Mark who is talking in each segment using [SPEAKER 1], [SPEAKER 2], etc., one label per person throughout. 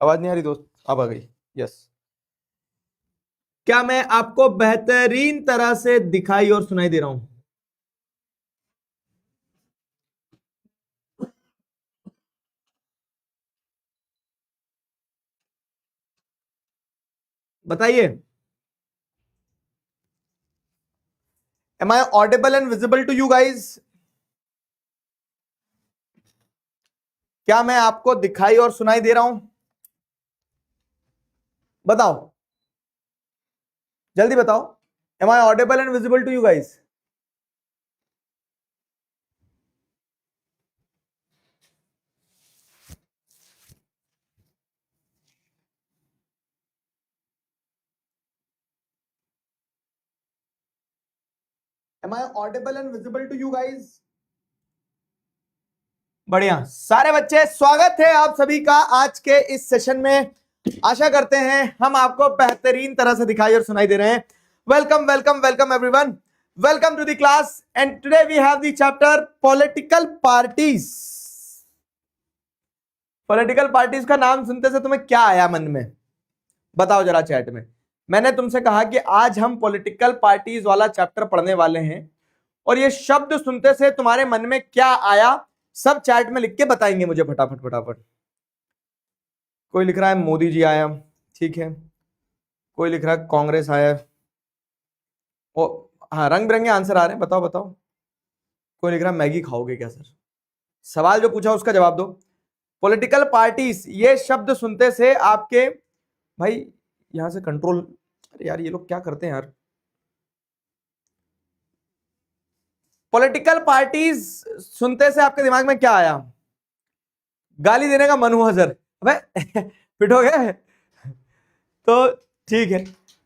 [SPEAKER 1] आवाज नहीं आ रही दोस्त? अब आ गई। यस। क्या मैं आपको बेहतरीन तरह से दिखाई और सुनाई दे रहा हूं? बताइए। Am I audible and visible to you guys? क्या मैं आपको दिखाई और सुनाई दे रहा हूं? बताओ, जल्दी बताओ। Am I audible and visible to you guys? Am I audible and visible to you guys? बढ़िया। सारे बच्चे, स्वागत है आप सभी का आज के इस सेशन में। आशा करते हैं हम आपको बेहतरीन तरह से दिखाई और सुनाई दे रहे हैं। Welcome welcome welcome everyone, welcome to the class and today we have the chapter political parties. Political parties का नाम सुनते से तुम्हें क्या आया मन में? बताओ जरा चैट में। मैंने तुमसे कहा कि आज हम पॉलिटिकल पार्टीज वाला चैप्टर पढ़ने वाले हैं और ये शब्द सुनते से तुम्हारे मन में क्या आया, सब चैट में लिख के बताएंगे मुझे फटाफट फटाफट। कोई लिख रहा है मोदी जी आया, ठीक है। कोई लिख रहा है कांग्रेस आया। ओ हाँ, रंग बिरंगे आंसर आ रहे हैं, बताओ बताओ। कोई लिख रहा है मैगी खाओगे क्या सर? सवाल जो पूछा उसका जवाब दो। पॉलिटिकल पार्टीज, ये शब्द सुनते से आपके भाई यहां से कंट्रोल, अरे यार ये लोग क्या करते हैं यार। पॉलिटिकल पार्टीज सुनते से आपके दिमाग में क्या आया? गाली देने का मन हुआ सर? अबे फिट हो गया तो ठीक है,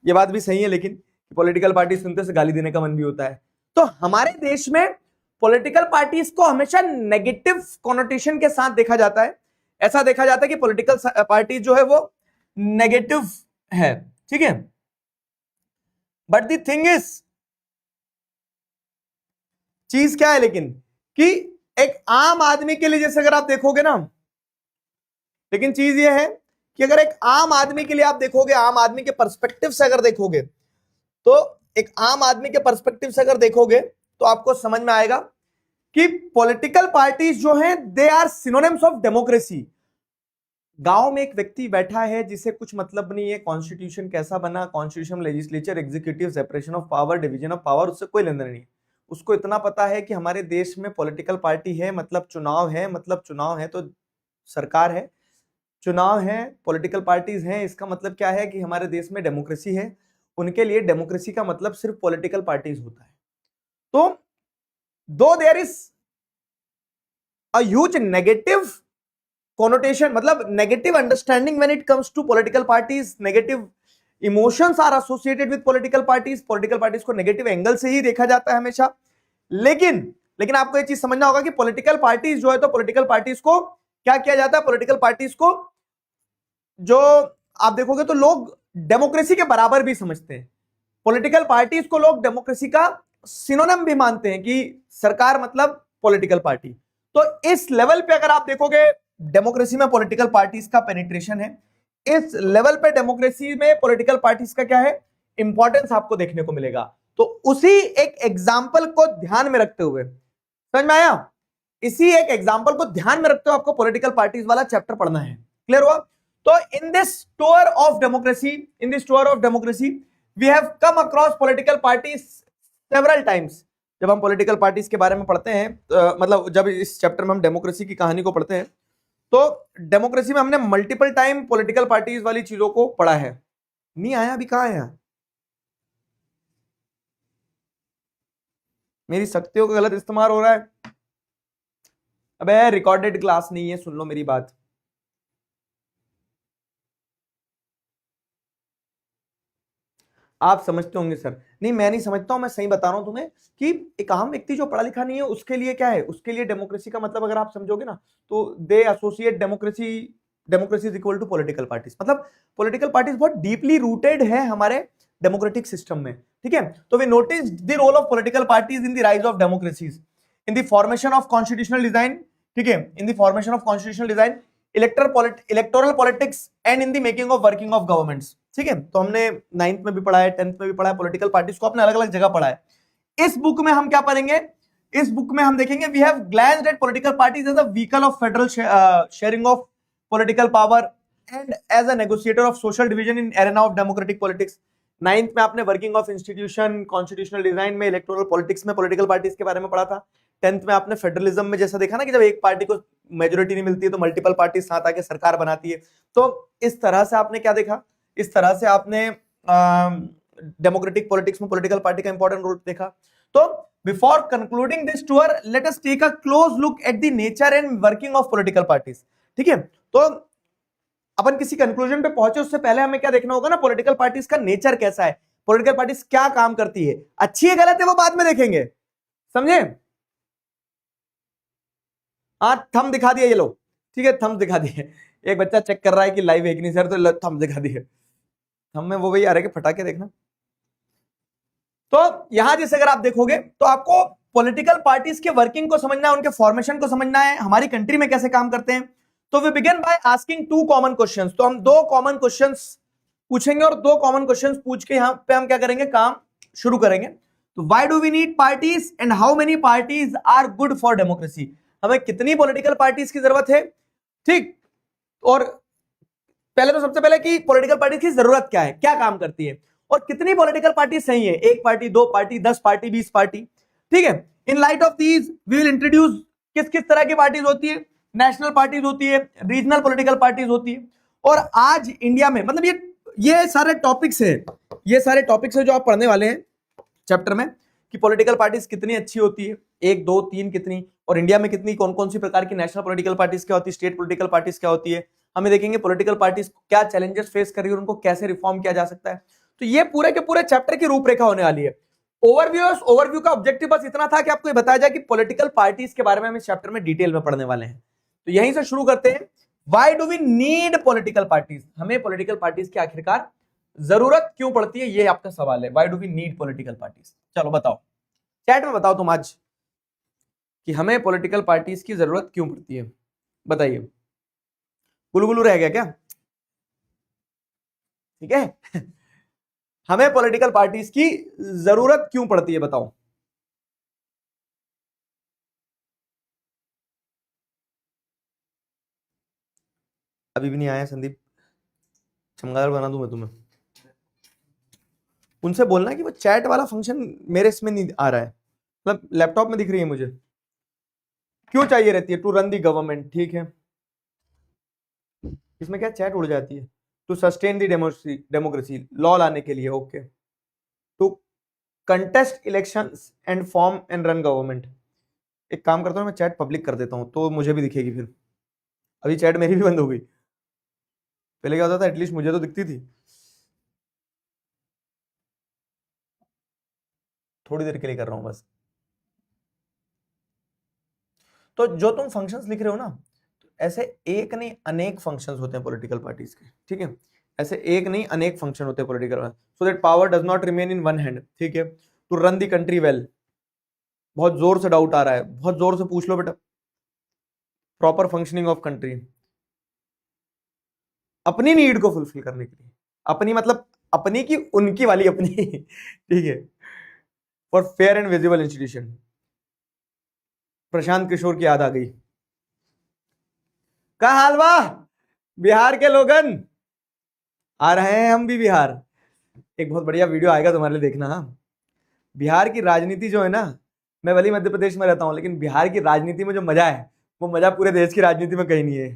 [SPEAKER 1] ये बात भी सही है, लेकिन पॉलिटिकल पार्टी सुनते से गाली देने का मन भी होता है। तो हमारे देश में पॉलिटिकल पार्टीज को हमेशा नेगेटिव कॉनोटेशन के साथ देखा जाता है। ऐसा देखा जाता है कि पॉलिटिकल पार्टी जो है वो नेगेटिव है, ठीक है। बट द थिंग इज, चीज क्या है लेकिन, कि एक आम आदमी के लिए जैसे अगर आप देखोगे ना, लेकिन चीज ये है कि अगर एक आम आदमी के लिए आप देखोगे, आम आदमी के पर्सपेक्टिव से अगर देखोगे, तो एक आम आदमी के पर्सपेक्टिव से अगर देखोगे तो आपको समझ में आएगा कि पॉलिटिकल पार्टीज जो हैं they are synonyms of democracy. गांव में एक व्यक्ति बैठा है जिसे कुछ मतलब नहीं है कॉन्स्टिट्यूशन कैसा बना, constitution, legislature, executive, separation of power, division of power, उससे कोई लेना नहीं। उसको इतना पता है कि हमारे देश में पॉलिटिकल पार्टी है मतलब चुनाव है, मतलब चुनाव है तो सरकार है, चुनाव है, पॉलिटिकल पार्टीज हैं, इसका मतलब क्या है कि हमारे देश में डेमोक्रेसी है। उनके लिए डेमोक्रेसी का मतलब सिर्फ पॉलिटिकल पार्टीज होता है। तो दो there is a huge negative connotation, मतलब negative understanding when it comes to political parties, negative emotions are associated with political parties, political parties को negative angle से ही देखा जाता है हमेशा। लेकिन आपको ये चीज समझना होगा कि political parties जो है, तो political parties को क्या किया जाता है, political parties को जो आप देखोगे तो लोग डेमोक्रेसी के बराबर भी समझते हैं। पॉलिटिकल पार्टीज को लोग डेमोक्रेसी का सिनोनिम भी मानते हैं कि सरकार मतलब पॉलिटिकल पार्टी। तो इस लेवल पे अगर आप देखोगे डेमोक्रेसी में पॉलिटिकल पार्टीज का पेनिट्रेशन है, इस लेवल पे डेमोक्रेसी में पॉलिटिकल पार्टीज का क्या है, इंपॉर्टेंस आपको देखने को मिलेगा। तो उसी एक एग्जांपल को ध्यान में रखते हुए, समझ में आया, इसी एक एग्जांपल को ध्यान में रखते हुए आपको पॉलिटिकल पार्टीज वाला चैप्टर पढ़ना है। क्लियर हुआ? तो in this tour of democracy we have come across political parties several times. जब हम पॉलिटिकल पार्टीज के बारे में पढ़ते हैं, मतलब जब इस चैप्टर में हम डेमोक्रेसी की कहानी को पढ़ते हैं, तो डेमोक्रेसी में हमने मल्टीपल टाइम पॉलिटिकल पार्टीज वाली चीजों को पढ़ा है। नहीं आया? अभी कहां आया? मेरी शक्तियों का गलत इस्तेमाल हो रहा है। अबे रिकॉर्डेड क्लास नहीं है, सुन लो मेरी बात। आप समझते होंगे सर। नहीं, मैं नहीं समझता हूं, मैं सही बता रहा हूं तुम्हें कि एक आम व्यक्ति जो पढ़ा लिखा नहीं है उसके लिए क्या है, उसके लिए डेमोक्रेसी का मतलब अगर आप समझोगे ना, तो they associate democracy is equal to political parties. मतलब पॉलिटिकल पार्टीज बहुत डीपली रूटेड है हमारे डेमोक्रेटिक सिस्टम में, ठीक है। तो we notice the role of political parties in the rise of democracies, in the formation of constitutional design, ठीक है, in the formation of constitutional design, electoral politics and in the making of working of governments. ठीक है, तो हमने 9th में भी पढ़ा है, 10th में भी पढ़ा है, पॉलिटिकल पार्टीज को आपने अलग अलग जगह पढ़ा है। इस बुक में हम क्या पढ़ेंगे, इस बुक में हम देखेंगे we have glanced at political parties as a vehicle of federal sharing of political power and as a negotiator of social division in arena of democratic politics. 9th में आपने working of institution, constitutional design में, electoral politics में political parties के बारे में पढ़ा था। 10th में आपने फेडरलिज्म में जैसा देखा ना कि जब एक पार्टी को मेजोरिटी नहीं मिलती है तो मल्टीपल पार्टी साथ आके सरकार बनाती है। तो इस तरह से आपने क्या देखा, इस तरह से आपने डेमोक्रेटिक पॉलिटिक्स में पॉलिटिकल पार्टी का इंपॉर्टेंट रोल देखा। तो before concluding this tour let us take a close look at the nature and working of political parties. ठीक है, तो अपन किसी कंक्लूजन पे पहुंचे उससे पहले हमें क्या देखना होगा ना, पॉलिटिकल पार्टीज का नेचर कैसा है, पॉलिटिकल पार्टीज क्या काम करती है, अच्छी है गलत है वो बाद में देखेंगे, समझे। हाँ, थंब दिखा दिया ये लोग, ठीक है, थंब दिखा दिए। एक बच्चा चेक कर रहा है कि लाइव है कि नहीं सर, तो थंब दिखा दिए। थंब में वो वही आ रहा है कि फटाके देखना। तो यहां जैसे अगर आप देखोगे तो आपको पॉलिटिकल पार्टीज के वर्किंग को समझना है, उनके फॉर्मेशन को समझना है, हमारी कंट्री में कैसे काम करते हैं। तो we begin by asking 2 common questions. तो हम 2 कॉमन क्वेश्चंस पूछेंगे और 2 कॉमन क्वेश्चंस पूछ के यहां पे हम क्या करेंगे, काम शुरू करेंगे। तो why do we need parties and how many parties are good for democracy. हमें कितनी पॉलिटिकल पार्टीज की जरूरत है, ठीक। और पहले तो सबसे पहले कि पॉलिटिकल पार्टी की जरूरत क्या है, क्या काम करती है, और कितनी पॉलिटिकल पार्टी सही है, 1 पार्टी, 2 पार्टी, 10 पार्टी, 20 पार्टी। ठीक है, in light of these we will introduce किस किस तरह की पार्टीज होती है, नेशनल पार्टीज होती है, रीजनल पॉलिटिकल पार्टीज होती है। और आज इंडिया में मतलब ये सारे टॉपिक्स है, ये सारे टॉपिक्स है जो आप पढ़ने वाले हैं चैप्टर में, कि पॉलिटिकल पार्टीज कितनी अच्छी होती है, 1, 2, 3 कितनी, और इंडिया में कितनी, कौन कौन सी प्रकार की नेशनल पॉलिटिकल पार्टीज क्या होती है, स्टेट पॉलिटिकल पार्टीज क्या होती है। हमें देखेंगे पॉलिटिकल पार्टीज क्या चैलेंजेस फेस कर रही है, उनको कैसे रिफॉर्म किया जा सकता है। तो ये पूरे के पूरे चैप्टर की रूपरेखा होने वाली है। ओवरव्यू का ऑब्जेक्टिव बस इतना था कि आपको ये बताया जाए कि पॉलिटिकल पार्टीज के बारे में हम इस चैप्टर में डिटेल में पढ़ने वाले हैं। तो यहीं से शुरू करते हैं। Why do we need political parties, हमें पॉलिटिकल पार्टीज की आखिरकार जरूरत क्यों पड़ती है, ये आपका सवाल है। Why do we need political parties, चलो बताओ, चैट में बताओ तुम आज कि हमें पॉलिटिकल पार्टीज की जरूरत क्यों पड़ती है, बताइए। गुलगुलू रह गया क्या, ठीक है। हमें पॉलिटिकल पार्टीज की जरूरत क्यों पड़ती है, बताओ। अभी भी नहीं आया संदीप, चमगादड़ बना दूं मैं तुम्हें। उनसे बोलना कि वो चैट वाला फंक्शन मेरे इसमें नहीं आ रहा है, मतलब लैपटॉप में दिख रही है मुझे, क्यों चाहिए रहती है, टू रन दी गवर्नमेंट, ठीक है। इसमें क्या चैट उड़ जाती है, to sustain the democracy, law लाने के लिए, okay, to contest elections and form and run government. एक काम करता हूँ मैं चैट पब्लिक कर देता हूँ तो मुझे भी दिखेगी फिर। अभी चैट मेरी भी बंद हो गई, पहले क्या होता था एटलीस्ट मुझे तो दिखती थी। थोड़ी देर के लिए कर रहा हूं बस। तो जो तुम फंक्शंस लिख रहे हो ना, तो ऐसे एक नहीं अनेक फंक्शंस होते हैं पॉलिटिकल पार्टीज के, ठीक है। ऐसे एक नहीं अनेक फंक्शन होते हैं political, so that power does not remain in one hand, ठीक है। To run the country well, बहुत जोर से डाउट आ रहा है, बहुत जोर से पूछ लो बेटा। प्रॉपर फंक्शनिंग ऑफ कंट्री, अपनी नीड को फुलफिल करने के लिए, अपनी मतलब अपनी की उनकी वाली अपनी, ठीक है। For fair and visible institution. Prashant Kishor की याद आ गई, का हाल वाह बिहार के लोगन, आ रहे हैं हम भी बिहार। एक बहुत बढ़िया वीडियो आएगा तुम्हारे लिए, देखना। हाँ, बिहार की राजनीति जो है ना, मैं भले मध्य प्रदेश में रहता हूं लेकिन बिहार की राजनीति में जो मजा है वो मजा पूरे देश की राजनीति में कहीं नहीं है।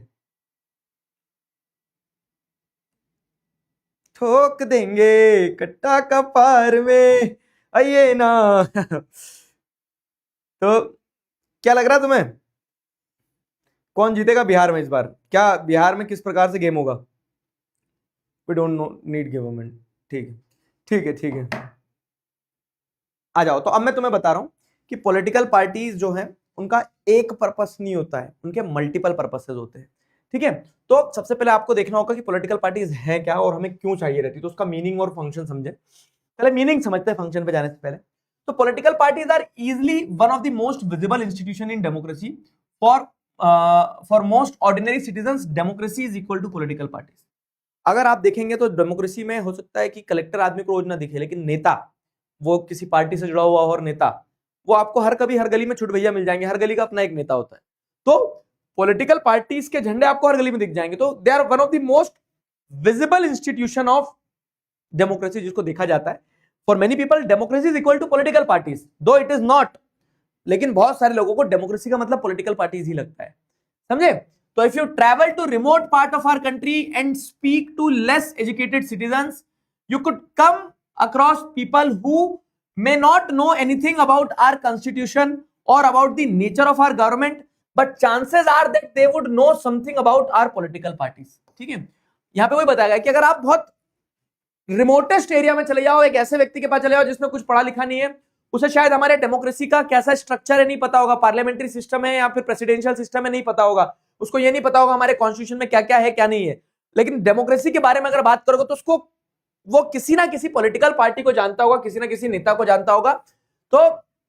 [SPEAKER 1] ठोक देंगे कट्टा कपार में, आइए ना। तो क्या लग रहा है तुम्हें, कौन जीतेगा बिहार में इस बार, क्या बिहार में किस प्रकार से गेम होगा। We don't no need government, ठीक है ठीक है ठीक है। आ जाओ, तो अब मैं तुम्हें बता रहा हूं कि पॉलिटिकल पार्टीज जो है उनका एक पर्पस नहीं होता है, उनके मल्टीपल पर्पसेस होते हैं, ठीक है। तो सबसे पहले आपको देखना होगा कि पॉलिटिकल पार्टीज है क्या और हमें क्यों चाहिए रहती है, तो उसका मीनिंग और फंक्शन समझे। पहले मीनिंग समझते हैं फंक्शन पे जाने से पहले। तो political parties are easily one of the most visible institution in democracy for for most ordinary citizens democracy is equal to political parties. अगर आप देखेंगे तो डेमोक्रेसी में हो सकता है कि कलेक्टर आदमी को रोज ना दिखे, लेकिन नेता, वो किसी पार्टी से जुड़ा हुआ और नेता, वो आपको हर कभी हर गली में छुट भैया मिल जाएंगे। हर गली का अपना एक नेता होता है। तो पॉलिटिकल पार्टीज के झंडे आपको हर गली में दिख जाएंगे। तो they are one of the most visible institution of democracy, जिसको देखा जाता है। For many people democracy is equal to political parties, though it is not. लेकिन बहुत सारे लोगों को डेमोक्रेसी का मतलब पॉलिटिकल पार्टीज ही लगता है, समझे। तो if you travel to remote part of our country and speak to less educated citizens, you could come across people who may not know anything about our constitution or about the nature of our government, but chances are that they would know something about our political parties। ठीक है, यहां पे वही बताया गया कि अगर आप बहुत रिमोटेस्ट एरिया में चले जाओ, एक ऐसे व्यक्ति के पास चले जाओ जिसमें कुछ पढ़ा लिखा नहीं है, उसे शायद हमारे डेमोक्रेसी का कैसा स्ट्रक्चर है नहीं पता होगा, पार्लियामेंट्री सिस्टम है या फिर प्रेसिडेंशियल सिस्टम है नहीं पता होगा, उसको ये नहीं पता होगा हमारे कॉन्स्टिट्यूशन में क्या क्या है क्या नहीं है। लेकिन डेमोक्रेसी के बारे में अगर बात करोगे तो उसको वो किसी ना किसी पॉलिटिकल पार्टी को जानता होगा, किसी ना किसी नेता को जानता होगा। तो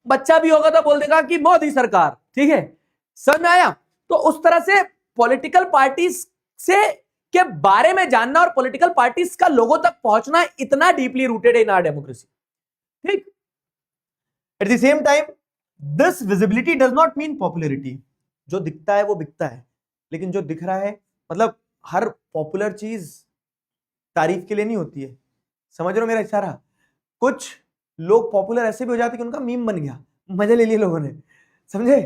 [SPEAKER 1] बच्चा भी होगा तो बोल देगा कि मोदी सरकार। ठीक है, समझ में आया। तो उस तरह से पॉलिटिकल पार्टीज से के बारे में जानना और पॉलिटिकल पार्टीज का लोगों तक पहुंचना इतना डीपली रूटेड है इन आवर डेमोक्रेसी। ठीक, at the same time this visibility does not mean popularity. जो दिखता है वो बिकता है, लेकिन जो दिख रहा है, मतलब हर पॉपुलर चीज तारीफ के लिए नहीं होती है, समझ रहे हो मेरा इशारा। कुछ लोग पॉपुलर ऐसे भी हो जाते कि उनका मीम बन गया, मजे ले लिए लोगों ने, समझे।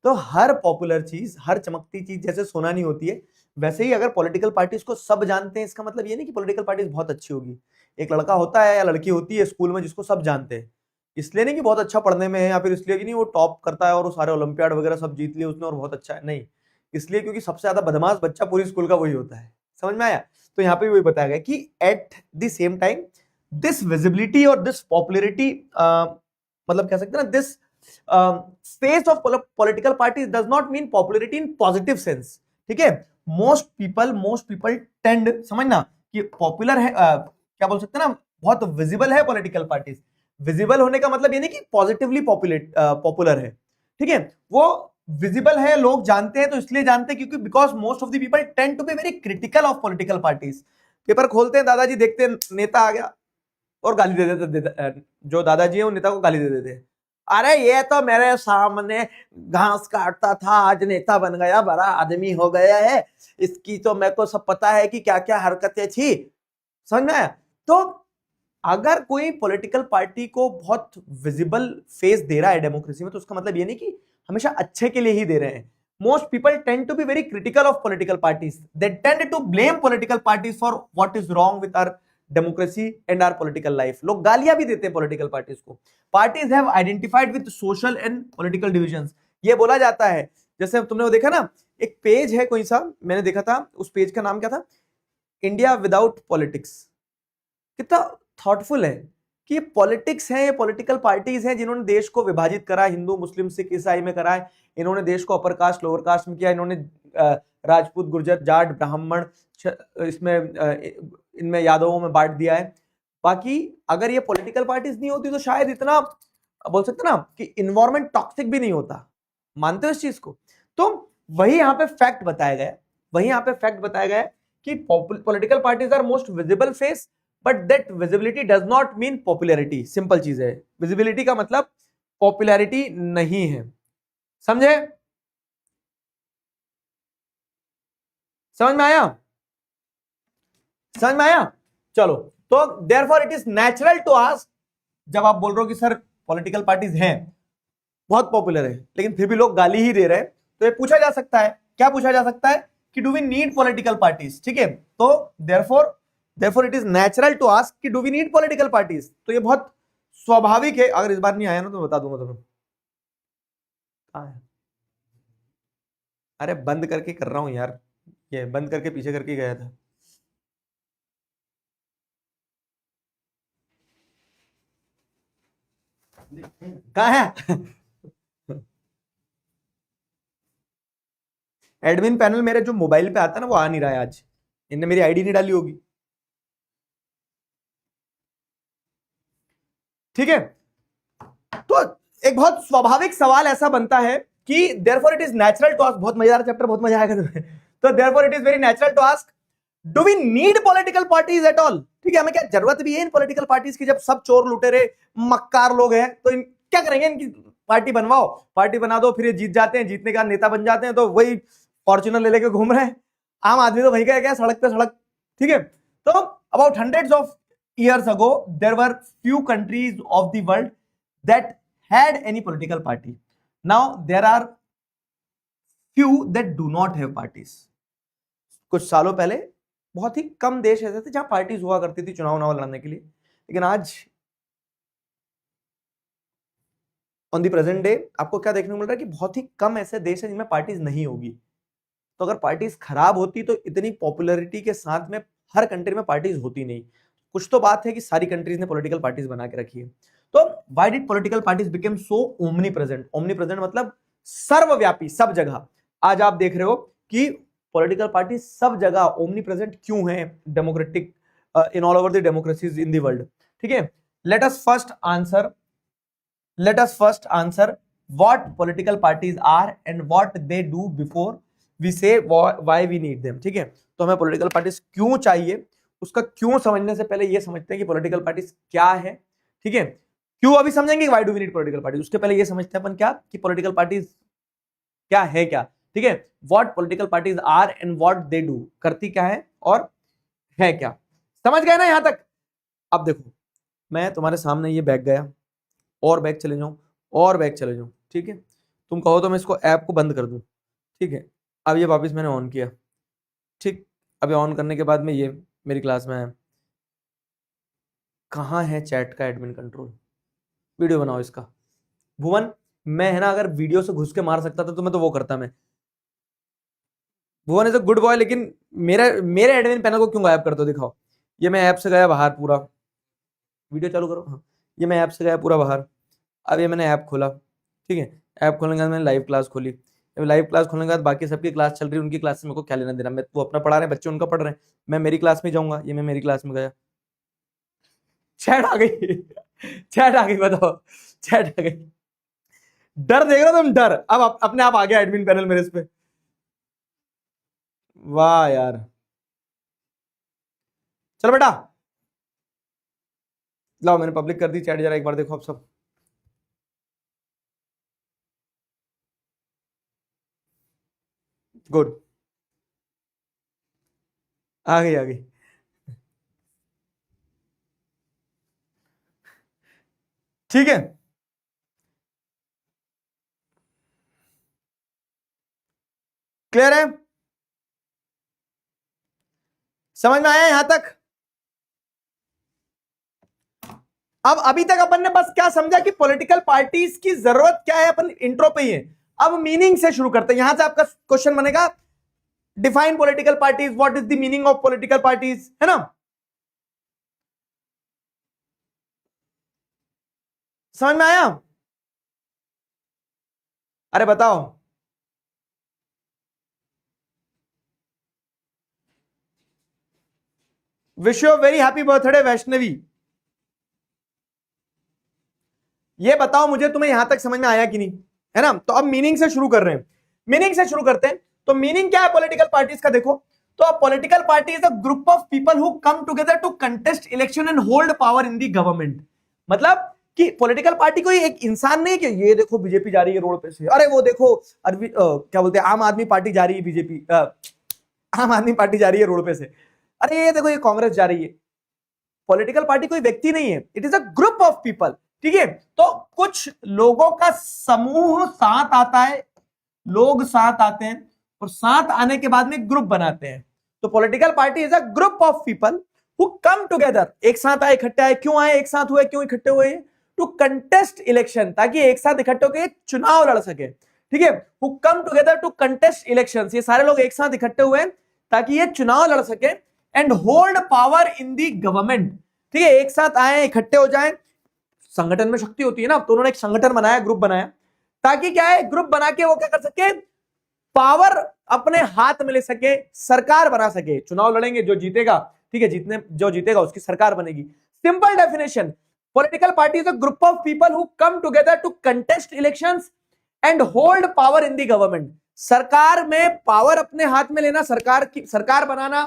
[SPEAKER 1] तो हर पॉपुलर चीज, हर चमकती चीज जैसे सोना नहीं होती है, वैसे ही अगर पॉलिटिकल पार्टीज को सब जानते हैं, इसका मतलब ये नहीं कि पॉलिटिकल पार्टीज बहुत अच्छी होगी। एक लड़का होता है या लड़की होती है स्कूल में जिसको सब जानते हैं, इसलिए नहीं कि बहुत अच्छा पढ़ने में है, या फिर इसलिए कि नहीं वो टॉप करता है और वो सारे ओलंपियाड वगैरह सब जीत लिए उसने और बहुत अच्छा है, नहीं, इसलिए क्योंकि सबसे ज्यादा बदमाश बच्चा पूरी स्कूल का वही होता है। समझ में आया। तो यहाँ पे वही बताया गया कि at the same time this visibility और दिस पॉपुलैरिटी, मतलब कह सकते हैं ना, this space of political parties does not mean popularity in positive sense. ठीक है, मोस्ट पीपल टेंड, समझना कि पॉपुलर है, क्या बोल सकते हैं ना, बहुत विजिबल है पॉलिटिकल पार्टीज। विजिबल होने का मतलब ये नहीं कि पॉजिटिवली पॉपुलर है। ठीक है, वो विजिबल है, लोग जानते हैं, तो इसलिए जानते हैं क्योंकि because most of the people tend to be very critical of political parties. Paper खोलते हैं दादाजी, देखते हैं नेता आ गया और गाली दे देते, जो दादाजी है वो नेता को गाली दे देते, अरे ये तो मेरे सामने घास काटता था, आज नेता बन गया, बड़ा आदमी हो गया है, इसकी तो मेरे को सब पता है कि क्या क्या हरकतें थी। समझ में आया। तो अगर कोई पॉलिटिकल पार्टी को बहुत विजिबल फेस दे रहा है डेमोक्रेसी में, तो उसका मतलब ये नहीं कि हमेशा अच्छे के लिए ही दे रहे हैं। Most people tend to be very critical of political parties, they tend to blame political parties for what is wrong with our democracy and our political life. लोग गालियां भी देते हैं पॉलिटिकल पार्टीज को। Parties have identified with social and political divisions. ये बोला जाता है, जैसे तुमने वो देखा ना, एक पेज है कोई सा, मैंने देखा था, उस पेज का नाम क्या था, इंडिया विदाउट पॉलिटिक्स। कितना थॉटफुल है कि ये पॉलिटिक्स है, ये पॉलिटिकल पार्टीज हैं जिन्होंने देश को विभाजित करा, हिंदू मुस्लिम सिख ईसाई में करा है, इन्होंने देश को अपर कास्ट लोअर कास्ट में किया, इन्होंने राजपूत गुर्जर जाट ब्राह्मण इसमें इनमें यादवों में बांट दिया है। बाकी अगर ये पॉलिटिकल पार्टीज नहीं होती तो शायद इतना बोल सकते ना कि इन्वायरमेंट टॉक्सिक भी नहीं होता। मानते हो इस चीज को। तो वही यहाँ पे फैक्ट बताया गया, वही यहाँ पे फैक्ट बताया गया कि political parties are most visible face, but that visibility does not mean popularity. Simple चीज है, विजिबिलिटी का मतलब पॉपुलैरिटी नहीं है। समझे, समझ में आया, समझ में आया। चलो, तो therefore it is natural to ask, जब आप बोल रहे हो कि सर पॉलिटिकल पार्टीज हैं बहुत पॉपुलर है लेकिन फिर भी लोग गाली ही दे रहे हैं, तो ये पूछा जा सकता है, क्या पूछा जा सकता है कि do we need political parties. ठीक है, तो therefore it is natural to ask कि do we need political parties. तो ये बहुत स्वाभाविक है। अगर इस बार नहीं आया ना तो बता दूंगा तुम्हें। अरे बंद करके कर रहा हूं यार, ये बंद करके पीछे करके गया था। कहाँ है एडमिन पैनल मेरे जो मोबाइल पे आता है ना वो आ नहीं रहा है आज, इनने मेरी आईडी नहीं डाली होगी। ठीक है, तो एक बहुत स्वाभाविक सवाल ऐसा बनता है कि therefore it is natural to ask, बहुत मजेदार चैप्टर, बहुत मजा आएगा तुम्हें। तो therefore it is very natural to ask, do we need political parties at all? ठीक है, हमें क्या जरूरत भी है इन पॉलिटिकल पार्टीज की? जब सब चोर लुटेरे मक्कार लोग हैं तो क्या करेंगे? इनकी पार्टी बनवाओ, पार्टी बना दो, फिर ये जीत जाते हैं, जीतने का नेता बन जाते हैं, तो वही फॉर्च्यूनर ले लेके घूम रहे हैं। आम आदमी तो वही का क्या, सड़क पे सड़क। ठीक है, तो about hundreds of years ago there were few countries of the world that had any political party. Now there are few that do not have parties. कुछ सालों पहले बहुत ही कम देश ऐसे थे जहां पार्टीज हुआ करती थी चुनाव लड़ने के लिए, लेकिन आज ऑन द प्रेजेंट डे आपको क्या देखने को मिल रहा है कि बहुत ही कम ऐसे देश हैं जिनमें पार्टीज नहीं होगी। तो अगर पार्टीज खराब होती तो इतनी पॉपुलैरिटी के साथ में हर कंट्री में पार्टीज होती नहीं। कुछ तो बात है कि सारी कंट्रीज ने पॉलिटिकल पार्टीज बना के रखी है। तो why did political parties become so omni present? Omni present मतलब सर्वव्यापी, सब जगह। आज आप देख रहे हो कि पॉलिटिकल पार्टी सब जगह ओमनी प्रेजेंट क्यों है democratic in all over the democracies in the world. ठीक है, let us first answer what political parties are and what they do before we say why we need them। ठीक है, तो हमें पॉलिटिकल पार्टीज क्यों चाहिए, उसका क्यों समझने से पहले ये समझते हैं कि पॉलिटिकल पार्टीज क्या है। ठीक है, क्यों अभी समझेंगे why do we need political parties, उसके पहले ये समझते हैं अपन क्या कि पॉलिटिकल पार्टीज क्या है क्या। ठीक है, what political parties are and what they do, करती क्या है और है क्या। समझ गए ना यहां तक? अब देखो, मैं तुम्हारे सामने ये बैग गया और बैग चले जाऊं और बैग चले जाऊं, ठीक है, तुम कहो तो मैं इसको ऐप को बंद कर दूं। ठीक है, अब ये वापस मैंने ऑन किया। ठीक, अभी ऑन करने के बाद में ये मेरी क्लास में है। कहाँ है चैट का एडमिन कंट्रोल? वीडियो बनाओ इसका। भुवन, मैं है ना अगर वीडियो से घुस के मार सकता था तो मैं तो वो करता। मैं भुवन इज अ गुड बॉय, लेकिन मेरे एडमिन पैनल को क्यों गायब कर दो? दिखाओ, ये मैं ऐप से गया बाहर पूरा। वीडियो चालू करो। हाँ, ये मैं ऐप से गया पूरा बाहर। अब ये मैंने ऐप खोला। ठीक है, ऐप खोलने के बाद मैंने लाइव क्लास खोली। लाइव क्लास खोलने के बाद बाकी सबकी क्लास चल रही है, उनकी क्लास से मेरे को क्या लेना देना? मैं वो अपना पढ़ा रहे हैं, बच्चे उनका पढ़ रहे हैं, मैं मेरी क्लास में जाऊंगा। ये मैं मेरी क्लास में गया, चैट आ गई चैट आ गई, बताओ, चैट आ गई। डर देख रहे हो तुम? डर अब अपने आप आ गया एडमिन पैनल मेरे इस पे। वाह यार, चलो बेटा, लाओ मैंने पब्लिक कर दी चैट, जरा एक बार देखो आप सब। गुड, आ गई आ गई। ठीक है, क्लियर है? समझ में आया यहां तक? अब अभी तक अपन ने बस क्या समझा कि पॉलिटिकल पार्टीज की जरूरत क्या है, अपन इंट्रो पे ही है। अब मीनिंग से शुरू करते हैं। यहां से आपका क्वेश्चन बनेगा define political parties, what is the meaning of political parties, है ना? समझ में आया? अरे बताओ। Wish you very happy birthday Vaishnavi. ये बताओ मुझे, तुम्हें यहां तक समझ में आया कि नहीं, है ना? तो अब मीनिंग से शुरू कर रहे हैं। मीनिंग से शुरू करते हैं। तो मीनिंग क्या है पॉलिटिकल पार्टीज का? देखो, तो political party is a group of people who come together to contest election and hold power in the government. मतलब कि पॉलिटिकल पार्टी कोई एक इंसान नहीं कि ये देखो बीजेपी जा रही है रोड पे से, अरे वो देखो क्या बोलते हैं आम आदमी पार्टी जा रही है, बीजेपी आम आदमी पार्टी जा रही है रोड पे से, अरे ये देखो ये कांग्रेस जा रही है। पॉलिटिकल पार्टी कोई व्यक्ति नहीं है, it is a group of people. ठीक है, तो कुछ लोगों का समूह साथ आता है, लोग साथ आते हैं और साथ आने के बाद में ग्रुप बनाते हैं। तो political party is a group of people who come together, एक साथ आए, इकट्ठे आए। क्यों आए, एक साथ हुए, क्यों इकट्ठे हुए? टू कंटेस्ट इलेक्शन, ताकि एक साथ इकट्ठे होकर चुनाव लड़ सके। ठीक है, who come together to contest election, ये सारे लोग एक साथ इकट्ठे हुए ताकि ये चुनाव लड़ सके। And hold power in the government, ठीक है, एक साथ आए, इकट्ठे हो जाए। संगठन में शक्ति होती है ना, तो उन्होंने एक संगठन बनाया, ग्रुप बनाया, ताकि क्या है, ग्रुप बना के वो क्या कर सके, पावर अपने हाथ में ले सके, सरकार बना सके। चुनाव लड़ेंगे, जो जीतेगा, ठीक है, जो जीतेगा उसकी सरकार बनेगी। Simple definition, political party is a group of people who come together to contest elections and hold power in the government, सरकार में पावर अपने हाथ में लेना, सरकार बनाना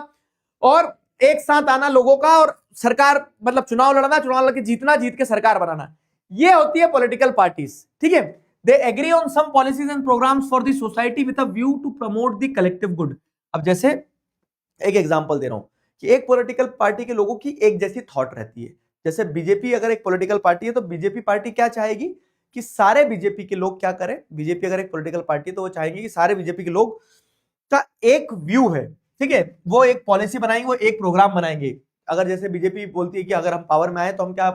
[SPEAKER 1] और एक साथ आना लोगों का, और सरकार मतलब चुनाव लड़ना, चुनाव लड़के जीतना, जीत के सरकार बनाना, ये होती है पॉलिटिकल पार्टीज। ठीक है, they agree on some policies and programmes for the society with a view to promote the collective good. अब जैसे एक एग्जांपल दे रहा हूं कि एक पॉलिटिकल पार्टी के लोगों की एक जैसी थॉट रहती है। जैसे बीजेपी अगर एक पॉलिटिकल पार्टी है तो बीजेपी पार्टी क्या चाहेगी कि सारे बीजेपी के लोग क्या करें, बीजेपी अगर एक पॉलिटिकल पार्टी है तो वो चाहेंगे कि सारे बीजेपी के लोग का एक व्यू है, ठीक है, वो एक पॉलिसी बनाएंगे, वो एक प्रोग्राम बनाएंगे। अगर जैसे बीजेपी बोलती है कि अगर हम पावर में आए तो हम क्या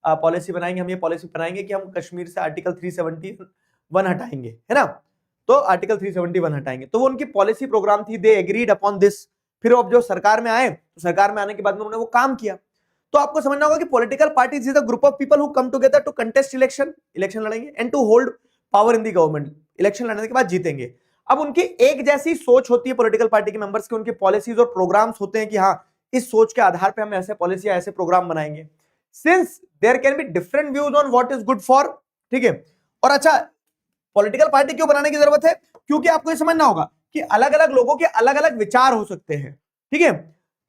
[SPEAKER 1] पॉलिसी बनाएंगे, हम ये पॉलिसी बनाएंगे कि हम कश्मीर से आर्टिकल 371 हटाएंगे, है ना, तो आर्टिकल 371 हटाएंगे, तो वो उनकी पॉलिसी प्रोग्राम थी, दे एग्रीड अपॉन दिस। फिर अब जो सरकार में आए तो सरकार में आने के बाद में उन्होंने वो काम किया। तो आपको समझना होगा कि political parties is a group of people who come together to contest election लड़ेंगे and to hold power in the government, election लड़ने के बाद जीतेंगे। अब उनकी एक जैसी सोच होती है पॉलिटिकल पार्टी के मेंबर्स की, उनके पॉलिसीज और प्रोग्राम्स होते हैं कि हाँ इस सोच के आधार पे हम ऐसे पॉलिसी ऐसे प्रोग्राम बनाएंगे। Since there can be different views on what is good for, ठीक है। और अच्छा, पॉलिटिकल पार्टी क्यों बनाने की जरूरत है, क्योंकि आपको ये समझना होगा कि अलग अलग लोगों के अलग अलग विचार हो सकते हैं, ठीक है।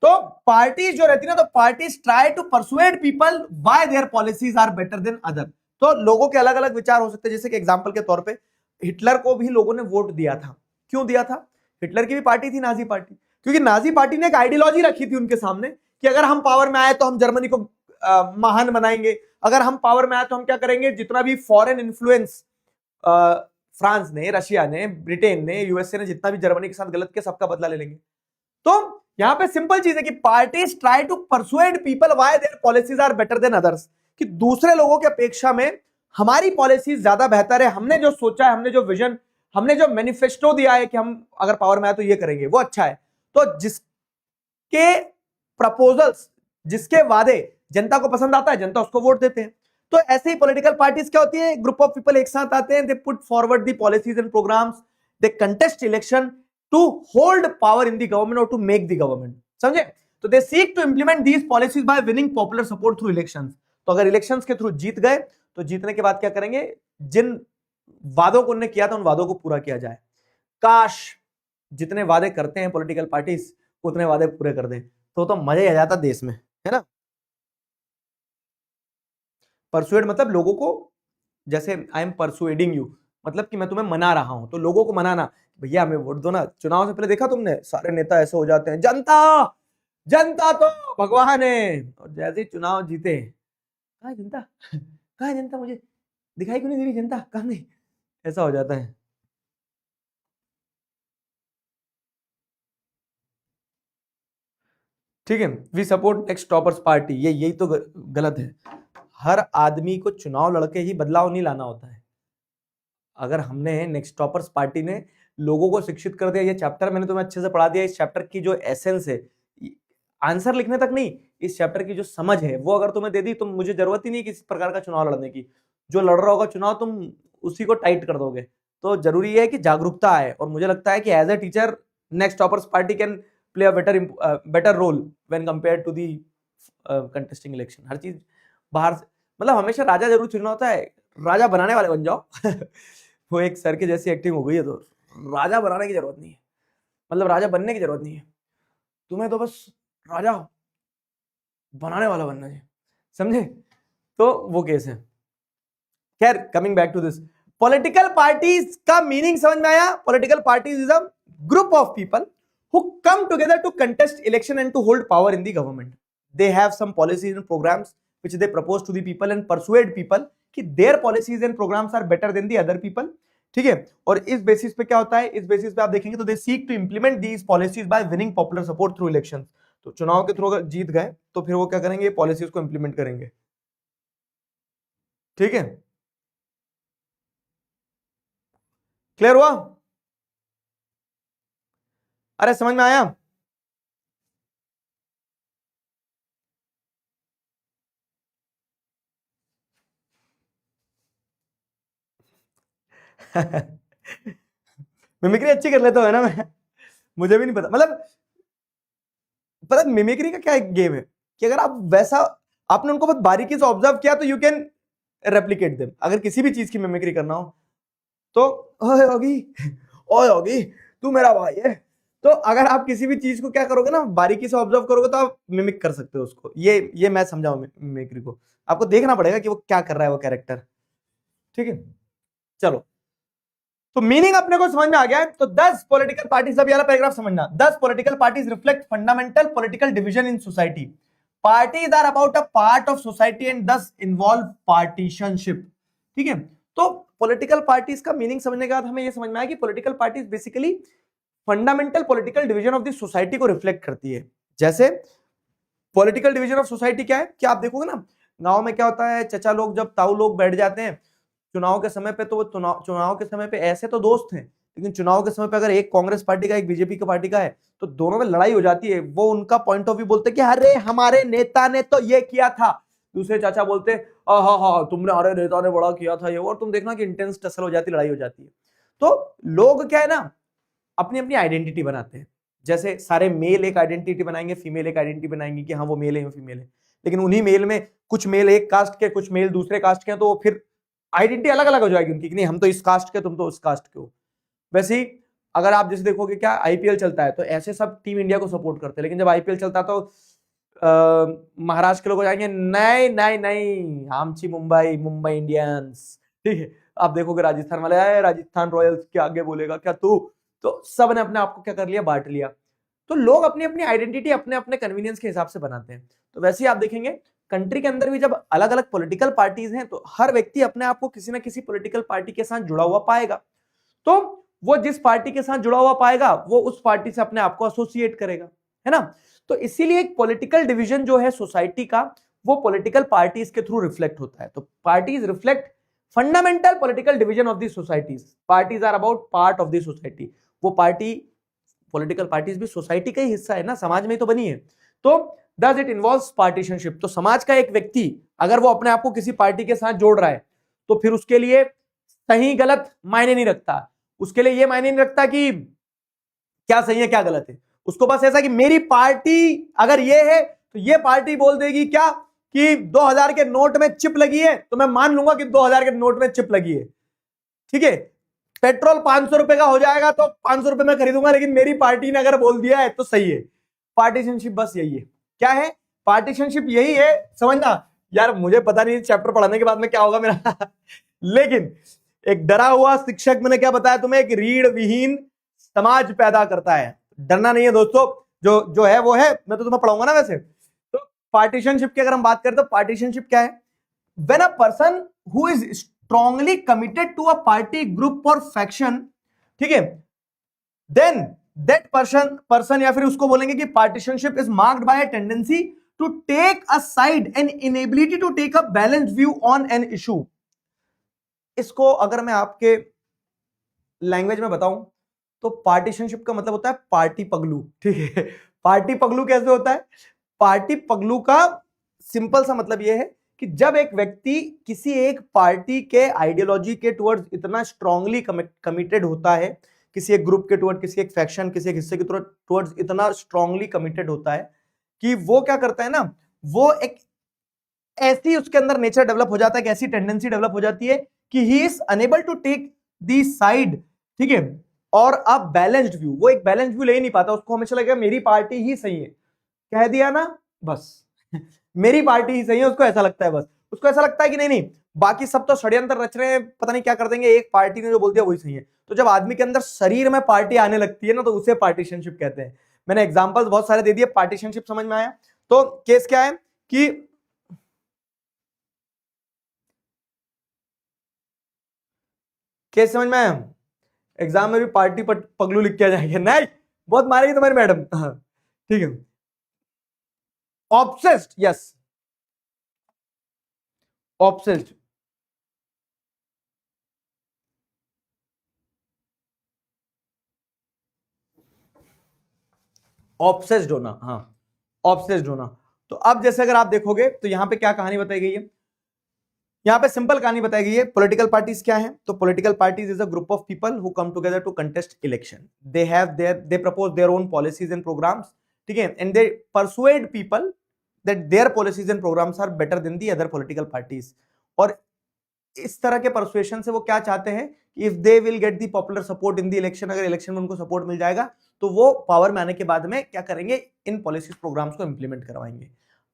[SPEAKER 1] तो पार्टीज जो रहती है ना, तो parties try to persuade people why their policies are better than other. तो लोगों के अलग अलग विचार हो सकते हैं। जैसे कि एग्जांपल के तौर पे हिटलर को भी लोगों ने वोट दिया था, क्यों दिया था, हिटलर की भी पार्टी थी नाजी पार्टी, क्योंकि नाजी पार्टी ने एक आइडियोलॉजी रखी थी उनके सामने कि अगर हम पावर में आए तो हम जर्मनी को महान बनाएंगे, अगर हम पावर में आए तो हम क्या करेंगे, जितना भी फॉरेन इन्फ्लुएंस फ्रांस ने, रशिया ने, ब्रिटेन ने, यूएसए ने जितना भी जर्मनी के साथ गलत किया सबका बदला ले लेंगे। तो यहां पे सिंपल चीज है कि parties try to persuade people why their policies are better than others, कि दूसरे लोगों की अपेक्षा में हमारी पॉलिसी ज्यादा बेहतर है, हमने जो सोचा है, हमने जो विजन, हमने जो मैनिफेस्टो दिया है कि हम अगर पावर में आए तो ये करेंगे, वो अच्छा है। तो जिसके प्रपोजल्स, जिसके वादे जनता को पसंद आता है, जनता उसको वोट देते हैं। तो ऐसे ही पॉलिटिकल पार्टीज क्या होती है, ग्रुप ऑफ पीपल एक साथ आते हैं, they put forward the policies and programmes, they contest election to hold power in the government और टू मेक द गवर्नमेंट, समझे। तो they seek to implement these policies by winning popular support through elections. तो अगर elections के through जीत गए तो जीतने के बाद क्या करेंगे, जिन वादों को उन्होंने किया था उन वादों को पूरा किया जाए। काश जितने वादे करते हैं पॉलिटिकल पार्टीज उतने वादे पूरे कर दें, तो मजा ही आ जाता देश में, है ना। परसुएड मतलब लोगों को, जैसे आई एम परसुएडिंग यू, मतलब कि मैं तुम्हें मना रहा हूं, तो लोगों को मनाना, भैया हमें वोट दो ना। चुनाव से पहले देखा तुमने, सारे नेता ऐसे हो जाते हैं, जनता जनता तो भगवान है, और जैसे ही चुनाव जीते, कहाँ है जनता, कहाँ है जनता, मुझे दिखाई क्यों नहीं दे रही जनता, कहाँ नहीं, ऐसा हो जाता है। ठीक है, we support Next toppers party, यही तो गलत है। हर आदमी को चुनाव लड़के ही बदलाव नहीं लाना होता है। अगर हमने नेक्स्ट टॉपर्स पार्टी ने लोगों को शिक्षित कर दिया, ये चैप्टर मैंने तुम्हें अच्छे से पढ़ा दिया, इस चैप्टर की जो एसेंस है, आंसर लिखने तक नहीं, इस चैप्टर की जो समझ है वो अगर तुम्हें दे दी तो मुझे जरूरत ही नहीं किसी प्रकार का चुनाव लड़ने की। जो लड़ रहा होगा चुनाव तुम उसी को टाइट कर दोगे। तो जरूरी है कि जागरूकता आए, और मुझे लगता है कि as a teacher next toppers party can play a better role when compare to the contesting election. हर चीज बाहर से, मतलब हमेशा राजा जरूर चुनना होता है, राजा बनाने वाले बन जाओ। वो एक सर के जैसी एक्टिंग हो गई है, तो राजा बनाने की जरूरत नहीं है, मतलब राजा बनने की जरूरत नहीं है, तुम्हें तो बस राजा बनाने वाला बनना है, समझे। तो वो केस है। खैर, coming back to this, political parties का मीनिंग समझ में आया। Political parties is a group of people who come together to contest election and to hold power in the government. They have some policies and programs which they propose to the people and persuade people कि their policies and programs are better than the other people, ठीक है। और इस basis पे क्या होता है, इस बेसिस पे आप देखेंगे तो they seek to implement these policies by winning popular support through elections। तो चुनाव के थ्रू अगर जीत गए तो फिर वो क्या करेंगे, पॉलिसीज को इंप्लीमेंट करेंगे, ठीक है। क्लियर हुआ, अरे समझ में आया। मिमिक्री अच्छी कर लेता है ना मैं, मुझे भी नहीं पता, मतलब पता मिमिक्री का क्या एक गेम है कि अगर आप वैसा, आपने उनको बहुत बारीकी से ऑब्जर्व किया तो यू कैन रेप्लिकेट देम। अगर किसी भी चीज की मिमिक्री करना हो तो ओए योगी, ओए योगी तू मेरा भाई है। तो अगर आप किसी भी चीज को क्या करोगे ना, बारीकी से ऑब्जर्व करोगे तो आप मिमिक कर सकते हो उसको। ये मैं समझाऊं मिमिक्री को, आपको देखना पड़ेगा कि वो क्या कर रहा है वो कैरेक्टर, ठीक है। चलो, तो मीनिंग अपने को समझ में आ गया है। तो 10 पॉलिटिकल पार्टीज, अब ये वाला पैराग्राफ समझना, 10 political parties reflect fundamental political division in society. Parties are about a part of society and thus involve partisanship, ठीक है। तो पॉलिटिकल पार्टीज का मीनिंग समझने के बाद हमें यह समझ में आया कि political parties basically fundamental political division of the society को रिफ्लेक्ट करती है। जैसे पॉलिटिकल डिवीजन ऑफ सोसाइटी क्या है, कि आप देखोगे ना गांव में क्या होता है, चचा लोग जब ताऊ लोग बैठ जाते हैं चुनाव के समय पे, तो वो चुनाव के समय पे ऐसे तो दोस्त हैं, लेकिन चुनाव के समय पे अगर एक कांग्रेस पार्टी का एक बीजेपी का पार्टी का है तो दोनों में लड़ाई हो जाती है। वो उनका पॉइंट ऑफ व्यू बोलते कि अरे हमारे नेता ने तो ये किया था, दूसरे चाचा बोलते हाँ हाँ तुमने, अरे नेता ने बड़ा किया था ये, और तुम देखना कि इंटेंस टसल हो जाती, लड़ाई हो जाती है। तो लोग क्या है ना, अपनी अपनी आइडेंटिटी बनाते हैं। जैसे सारे मेल एक आइडेंटिटी बनाएंगे, फीमेल एक आइडेंटिटी बनाएंगे कि हाँ वो मेल है फीमेल है, लेकिन उन्हीं मेल में कुछ मेल एक कास्ट के, कुछ मेल दूसरे कास्ट के हैं, तो फिर आइडेंटिटी अलग अलग हो जाएगी उनकी कि नहीं हम तो इस कास्ट के, तुम तो उस कास्ट के हो। वैसे ही अगर आप जैसे देखोगे क्या आईपीएल चलता है तो ऐसे सब टीम इंडिया को सपोर्ट करते हैं, लेकिन जब आईपीएल चलता है तो महाराष्ट्र के लोग जाएंगे नहीं नहीं नहीं आमची मुंबई, मुंबई इंडियंस, ठीक है। आप देखोगे राजस्थान वाले आए, राजस्थान रॉयल्स के आगे बोलेगा क्या तू, तो सब ने अपने आप को क्या कर लिया, बांट लिया। तो लोग अपनी अपनी आइडेंटिटी अपने अपने कन्वीनियंस के हिसाब से बनाते हैं। तो वैसे ही आप देखेंगे कंट्री के अंदर भी जब अलग अलग पॉलिटिकल पार्टीज हैं तो हर व्यक्ति अपने आप को किसी ना किसी पॉलिटिकल पार्टी के साथ जुड़ा हुआ पाएगा। तो वो जिस पार्टी के साथ जुड़ा हुआ पाएगा वो उस पार्टी से अपने आप को एसोसिएट करेगा, है ना। तो इसीलिए एक पॉलिटिकल डिवीजन जो है सोसाइटी का, वो पॉलिटिकल पार्टीज के थ्रू रिफ्लेक्ट होता है। तो parties reflect fundamental political division of the societies. Parties are about part of the society. वो पार्टी, पॉलिटिकल पार्टीज भी सोसाइटी का ही हिस्सा है ना, समाज में तो बनी है। तो डज इट इन्वॉल्व्स पार्टीशनशिप। तो समाज का एक व्यक्ति अगर वो अपने आप को किसी पार्टी के साथ जोड़ रहा है तो फिर उसके लिए सही गलत मायने नहीं रखता, उसके लिए ये मायने नहीं रखता कि क्या सही है क्या गलत है। उसको बस ऐसा कि मेरी पार्टी अगर ये है तो ये पार्टी बोल देगी क्या कि 2000 के नोट में चिप लगी है, तो मैं मान लूंगा कि 2000 के नोट में चिप लगी है, ठीक है। पेट्रोल 500 रुपए का हो जाएगा तो 500 रुपए में खरीदूंगा, लेकिन मेरी पार्टी ने अगर बोल दिया है तो सही है। पार्टीशनशिप बस यही है। क्या है पार्टीशनशिप? यही है, समझना यार। मुझे पता नहीं चैप्टर पढ़ाने के बाद में क्या होगा मेरा लेकिन एक डरा हुआ शिक्षक, मैंने क्या बताया तुम्हें, एक रीढ़ विहीन समाज पैदा करता है। डरना नहीं है दोस्तों, जो जो है वो है, मैं तो तुम्हें पढ़ाऊंगा ना वैसे। तो पार्टीशनशिप की अगर हम बात करें तो पार्टीशनशिप क्या है? When a person who is strongly committed to a party, group और फैक्शन, ठीक है, देन दैट पर्सन या फिर उसको बोलेंगे कि partisanship is marked by a tendency to take a side and inability to take a balanced view on an issue. इसको अगर मैं आपके लैंग्वेज में बताऊं तो पार्टीशनशिप का मतलब होता है पार्टी पगलू, ठीक है। पार्टी पगलू कैसे होता है? पार्टी पगलू का सिंपल सा मतलब यह है कि जब एक व्यक्ति किसी एक पार्टी के आइडियोलॉजी के टुवर्ड्स इतना स्ट्रांगली कमिटेड होता है, किसी एक ग्रुप के टुवर्ड, किसी एक फैक्शन, किसी एक हिस्से के टुवर्ड्स इतना स्ट्रांगली कमिटेड होता है कि वो क्या करता है ना, वो एक ऐसी उसके अंदर नेचर डेवलप हो जाता है, एक ऐसी टेंडेंसी डेवलप हो जाती है कि he is unable to take the side, ठीक है, और अ बैलेंस्ड व्यू। वो एक बैलेंस्ड व्यू ले ही नहीं पाता, उसको हमेशा लगेगा मेरी पार्टी ही सही है। कह दिया ना बस मेरी पार्टी ही सही है, उसको ऐसा लगता है। बस उसको ऐसा लगता है कि नहीं नहीं बाकी सब तो षड्यंत्र रच रहे हैं, पता नहीं क्या कर देंगे, एक पार्टी ने जो बोल दिया वही सही है। तो जब आदमी के अंदर शरीर में पार्टी आने लगती है ना, तो उसे पार्टीशनशिप कहते हैं। मैंने एग्जांपल्स बहुत सारे दे दिए, पार्टीशनशिप समझ में आया। तो केस क्या है कि केस समझ में आया? एग्जाम में भी पार्टी पगलू लिख के आ जाएंगे, नहीं बहुत मारेगी तुम्हारी मैडम, ठीक है। ऑब्सेस्ड, यस, ऑब्सेस्ड, ऑब्सेस्ड होना, हाँ ऑब्सेस्ड होना। तो अब जैसे अगर आप देखोगे तो यहां पे क्या कहानी बताई गई है, यहां पे सिंपल कहानी बताई गई है। पॉलिटिकल पार्टीज क्या है? तो political parties is a group of people who come together to contest election. They have they propose their own policies and programmes, ठीक है, and they persuade people that their policies and programmes are better than the other political parties. और इस तरह के persuasion से वो क्या चाहते हैं कि if they will get the popular support in the election, अगर इलेक्शन में उनको सपोर्ट मिल जाएगा तो वो पावर में आने के बाद में क्या करेंगे, इन पॉलिसीज प्रोग्राम्स को इंप्लीमेंट करवाएंगे।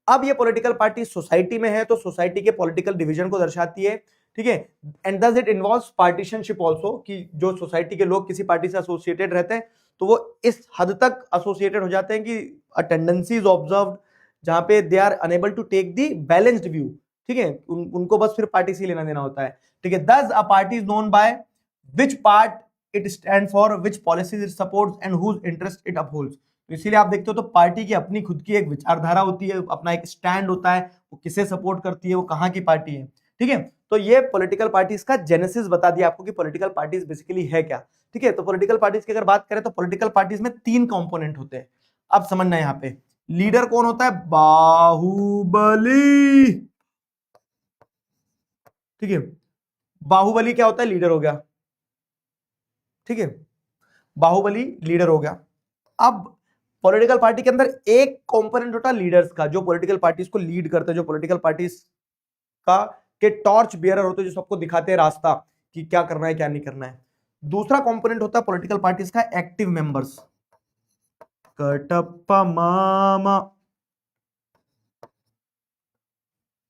[SPEAKER 1] अब ये पॉलिटिकल पार्टी सोसाइटी में है तो सोसाइटी के पॉलिटिकल डिवीजन को दर्शाती है, ठीक है। And thus it involves पार्टीशनशिप also, कि जो सोसाइटी के लोग किसी पार्टी से एसोसिएटेड रहते हैं तो वो इस हद तक एसोसिएटेड हो जाते हैं कि अ टेंडेंसी इज ऑब्जर्व्ड, जहां पे they are unable to take the balanced view, ठीक है। उनको बस फिर पार्टी से लेना देना होता है, ठीक है। Thus a party is known by which part it stand for, which policies it supports and whose interest it upholds. तो इसीलिए आप देखते हो तो पार्टी की अपनी खुद की एक विचारधारा होती है, अपना एक स्टैंड होता है, वो किसे सपोर्ट करती है, वो कहाँ की पार्टी है, ठीक है। तो ये पॉलिटिकल पार्टीज का जेनेसिस बता दिया आपको कि पॉलिटिकल पार्टीज बेसिकली है क्या, ठीक है। तो पॉलिटिकल पार्टीज की अगर बात करें तो पॉलिटिकल पार्टीज में 3 कंपोनेंट होते हैं। अब समझना यहाँ पे लीडर कौन होता है, बाहुबली, ठीक है। बाहुबली क्या होता है, लीडर हो गया, ठीक है। बाहुबली लीडर हो गया। अब पॉलिटिकल पार्टी के अंदर एक कंपोनेंट होता है लीडर्स का, जो पॉलिटिकल पार्टीज को लीड करते हैं, जो पॉलिटिकल पार्टीज का के टॉर्च बियरर होते हैं, जो सबको दिखाते हैं रास्ता कि क्या करना है क्या नहीं करना है। दूसरा कंपोनेंट होता है पॉलिटिकल पार्टीज का एक्टिव मेंबर्स, कटप्पा मामा,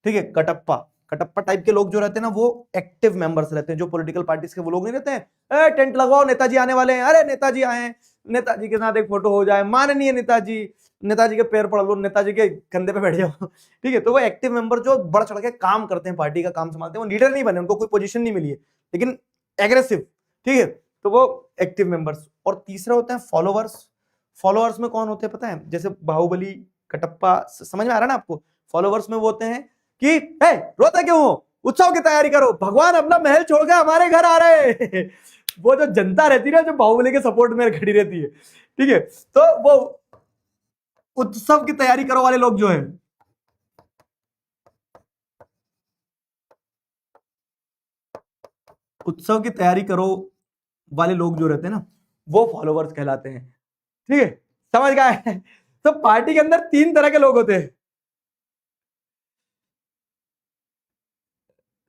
[SPEAKER 1] ठीक है। कटप्पा कटप्पा टाइप के लोग जो रहते हैं ना वो एक्टिव मेंबर्स रहते हैं, जो पॉलिटिकल पार्टीज के वो लोग नहीं रहते हैं, टेंट लगवाओ नेताजी आने वाले हैं, अरे नेताजी आए हैं, नेताजी के साथ एक फोटो हो जाए, माननीय नेताजी, नेताजी के पैर पड़ लो, नेताजी के कंधे पे बैठ जाओ, ठीक है। तो वो एक्टिव मेंबर जो बढ़ चढ़ के काम करते हैं, पार्टी का काम संभालते हैं, वो लीडर नहीं बने, उनको कोई पोजीशन नहीं मिली है, लेकिन एग्रेसिव, ठीक है। तो वो एक्टिव मेंबर्स। और तीसरा होते हैं फॉलोवर्स। फॉलोअर्स में कौन होते हैं पता है, जैसे बाहुबली, कटप्पा, समझ में आ रहा है ना आपको। फॉलोवर्स में वो होते हैं कि हे रोते क्यों हो, उत्सव की तैयारी करो, भगवान अपना महल छोड़ के हमारे घर आ रहे हैं। वो जो जनता रहती है ना, जो बाहुबली के सपोर्ट में खड़ी रहती है, ठीक है। तो वो उत्सव की तैयारी करो वाले लोग जो है, उत्सव की तैयारी करो वाले लोग जो रहते हैं ना, वो फॉलोवर्स कहलाते हैं, ठीक है। समझ गए। तो पार्टी के अंदर 3 तरह के लोग होते हैं,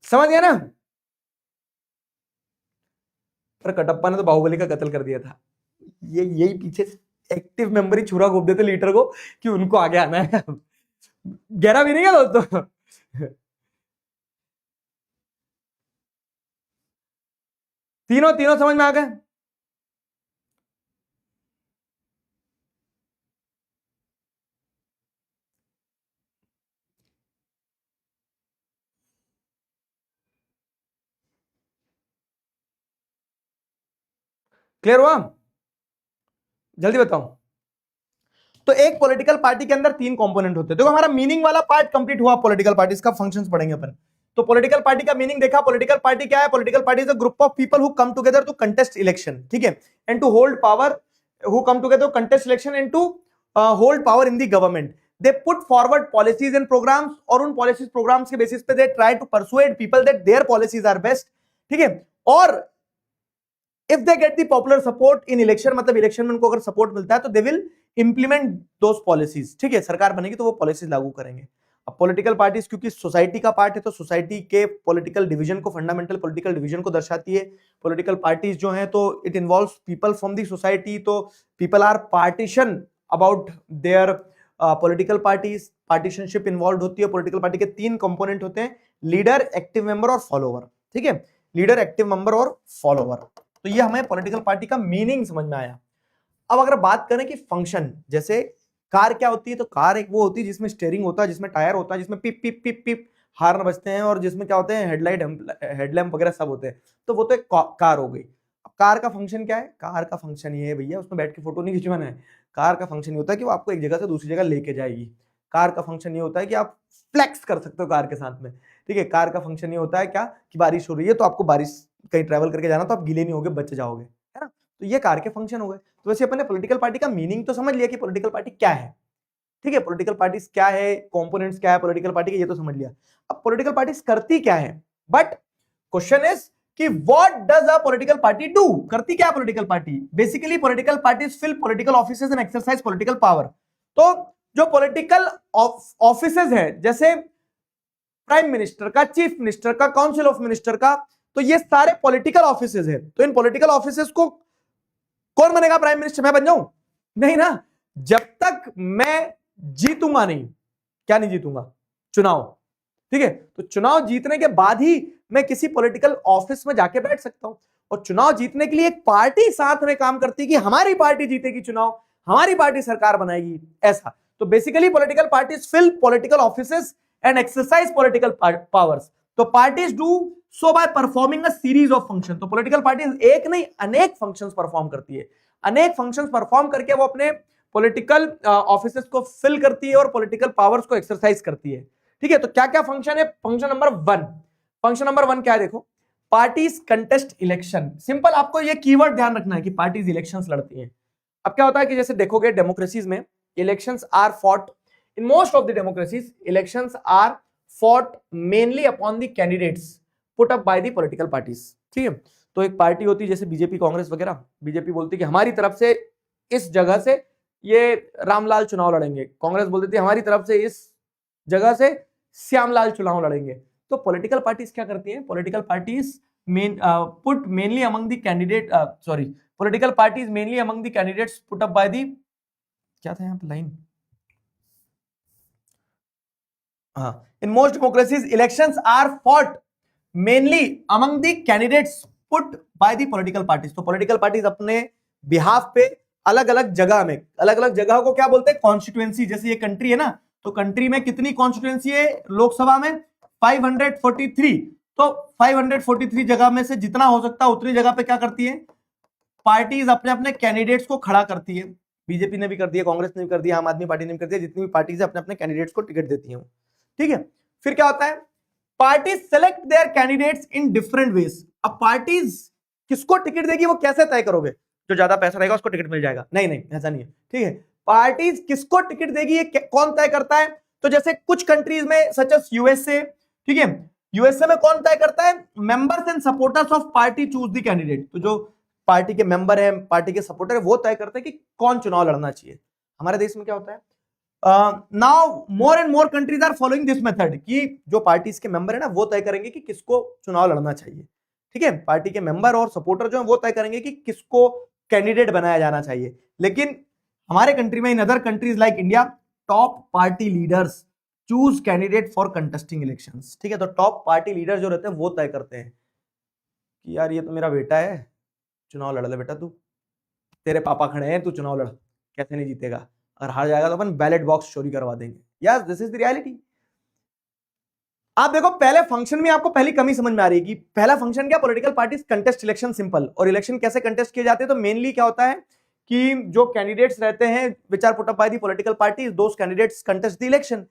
[SPEAKER 1] समझ गया ना। पर कटप्पा ने तो बाहुबली का कत्ल कर दिया था, ये यही पीछे एक्टिव मेंबर ही छुरा घोप देते लीडर को कि उनको आगे आना है। गहरा भी नहीं है दोस्तों। तीनों तीनों समझ में आ गए। क्लियर हुआ, जल्दी बताओ। तो एक पॉलिटिकल पार्टी के अंदर 3 कंपोनेंट होते हैं। देखो हमारा मीनिंग वाला पार्ट कंप्लीट हुआ, पॉलिटिकल पार्टी का फंक्शंस पढ़ेंगे अपन। तो पॉलिटिकल पार्टी का मीनिंग देखा, पॉलिटिकल पार्टी क्या है, political party is a group of people who come together to contest election, ठीक है, and to hold power, who come together contest election and to hold power in the government. They put forward policies and programmes, और उन policies programmes के basis पे they try to persuade people that their policies are best, ठीक है। और if they get the popular support in election, मतलब election में उनको अगर सपोर्ट मिलता है तो they will implement those policies, ठीक है। सरकार बनेगी तो वो पॉलिसीज लागू करेंगे। अब पॉलिटिकल पार्टीज क्योंकि सोसाइटी का पार्ट है तो सोसाइटी के पॉलिटिकल डिवीजन को, फंडामेंटल पॉलिटिकल डिवीजन को दर्शाती है। पॉलिटिकल पार्टीज जो है तो it involves people from the society, तो people are partition about their political parties, partisanship involve होती है। पॉलिटिकल पार्टी के 3 कंपोनेंट होते हैं, लीडर, एक्टिव मेंबर और फॉलोवर, ठीक है। लीडर, एक्टिव मेंबर और फॉलोवर। तो ये हमें पॉलिटिकल पार्टी का मीनिंग समझ में आया। अब अगर बात करें कि फंक्शन, जैसे कार क्या होती है, तो कार एक वो होती है जिसमें स्टीयरिंग होता है, जिसमें टायर होता है, जिसमें पिप पिप पिप पिप हार्न बजते हैं, और जिसमें क्या होते हैं हेडलाइट, हेडलैम्प वगैरह सब होते हैं। तो वो तो एक कार हो गई। अब कार का फंक्शन क्या है, कार का फंक्शन ये है भैया, उसमें बैठ के फोटो नहीं खिंचवाना है। कार का फंक्शन ये होता है कि वो आपको एक जगह से दूसरी जगह लेके जाएगी। कार का फंक्शन ये होता है कि आप फ्लेक्स कर सकते हो कार के साथ में, ठीक है। कार का फंक्शन ये होता है क्या कि बारिश हो रही है तो आपको बारिश कहीं ट्रेवल करके जाना तो आप गीले नहीं होगे, बच जाओगे, है ना। तो ये कार के फंक्शन हो गए। तो वैसे अपन ने पॉलिटिकल पार्टी का मीनिंग तो समझ लिया कि पॉलिटिकल पार्टी क्या है, ठीक है। पॉलिटिकल पार्टीज क्या है, कंपोनेंट्स क्या है पॉलिटिकल पार्टी के, ये तो समझ लिया। अब पॉलिटिकल पार्टीज करती क्या है, बट क्वेश्चन इज कि what does a political party do, करती क्या है political party. Basically political parties fill political offices and exercise political power. तो जो पॉलिटिकल ऑफिसेज है, जैसे प्राइम मिनिस्टर का, चीफ मिनिस्टर का, काउंसिल ऑफ मिनिस्टर का, तो ये सारे पॉलिटिकल ऑफिसेज है। तो इन पॉलिटिकल ऑफिसेज को कौन बनेगा प्राइम मिनिस्टर? मैं बन जाऊं? नहीं ना, जब तक मैं जीतूंगा नहीं। क्या नहीं जीतूंगा? चुनाव। ठीक है, तो चुनाव जीतने के बाद ही मैं किसी पॉलिटिकल ऑफिस में जाके बैठ सकता हूं। और चुनाव जीतने के लिए एक पार्टी साथ में काम करती है कि हमारी पार्टी जीतेगी चुनाव, हमारी पार्टी सरकार बनाएगी, ऐसा। तो basically political parties fill political offices and exercise political powers. तो parties do so by performing a series of function. तो पॉलिटिकल पार्टीज एक नहीं अनेक फंक्शंस परफॉर्म करती है। अनेक फंक्शंस परफॉर्म करके वो अपने पॉलिटिकल ऑफिसेज को फिल करती है और पॉलिटिकल पावर्स को एक्सरसाइज करती है। ठीक है, तो क्या क्या फंक्शन है? फंक्शन नंबर 1, फंक्शन नंबर 1 क्या है? देखो, पार्टीज कंटेस्ट इलेक्शन। सिंपल, आपको ये कीवर्ड ध्यान रखना है कि पार्टीज इलेक्शंस लड़ती हैं। अब क्या होता है कि जैसे देखोगे डेमोक्रेसीज में elections are fought in most of the democracies, elections are fought mainly upon the candidates put up by the political parties. ठीक है, तो एक पार्टी होती है जैसे बीजेपी, कांग्रेस वगैरह। बीजेपी बोलती है कि हमारी तरफ से इस जगह से ये रामलाल चुनाव लड़ेंगे, कांग्रेस बोलती थी हमारी तरफ से इस जगह से श्यामलाल चुनाव लड़ेंगे। तो पॉलिटिकल पार्टीज क्या करती हैं? Political parties put mainly among the candidate, sorry, political parties mainly among the candidates put up by the, क्या था यहाँ पे लाइन, हाँ, in most democracies elections are fought mainly among the candidates put by the political parties. तो political parties अपने behalf पे अलग अलग जगह में, अलग अलग जगह को क्या बोलते हैं? कॉन्स्टिट्यूएंसी। जैसे ये कंट्री है ना, तो कंट्री में कितनी कॉन्स्टिट्यूएंसी है? लोकसभा में 543। तो 543 जगह में से जितना हो सकता है उतनी जगह पे क्या करती है? पार्टीज अपने अपने कैंडिडेट्स को खड़ा करती है। बीजेपी ने भी कर दिया, कांग्रेस ने भी कर दिया, आम आदमी पार्टी ने भी कर दिया, जितनी भी पार्टीज अपने अपने कैंडिडेट्स को टिकट देती हैं। ठीक है, फिर क्या होता है? Parties select their candidates in different ways. अब पार्टीज किसको टिकट देगी वो कैसे तय करोगे? जो ज्यादा पैसा रहेगा उसको टिकट मिल जाएगा? नहीं नहीं, ऐसा नहीं है। ठीक है, पार्टीज किसको टिकट देगी ये कौन तय करता है? तो जैसे कुछ कंट्रीज में सच एज यूएसए, ठीक है, यूएसए में कौन तय करता है? Members and supporters of party choose the candidate. तो जो पार्टी के मेंबर है, पार्टी के सपोर्टर है, वो तय करते हैं कि कौन चुनाव लड़ना चाहिए। हमारे देश में क्या होता है? Now more and more countries are following this method कि जो पार्टीज के मेंबर है ना वो तय करेंगे कि किसको चुनाव लड़ना चाहिए। ठीक है, पार्टी के मेंबर और सपोर्टर जो है वो तय करेंगे कि किसको कैंडिडेट बनाया जाना चाहिए। लेकिन हमारे कंट्री में, in other countries like India, top party leaders choose candidate for contesting elections. ठीक है, तो टॉप पार्टी लीडर जो रहते हैं वो तय करते हैं कि यार ये तो मेरा बेटा है, चुनाव लड़ ले बेटा, तू, तेरे पापा खड़े हैं, तू चुनाव लड़, कैसे नहीं जीतेगा, अगर हार जाएगा तो अपन बैलेट बॉक्स चोरी करवा देंगे। Yes, this is the reality. आप देखो पहले फंक्शन में आपको पहली कमी समझ में आ रही है कि पहला फंक्शन क्या? Political parties contest election. Simple. और इलेक्शन कैसे कंटेस्ट किए जाते हैं? तो मेनली क्या होता है कि जो कैंडिडेट्स रहते हैं which are put up by the political parties, those candidates contest the election.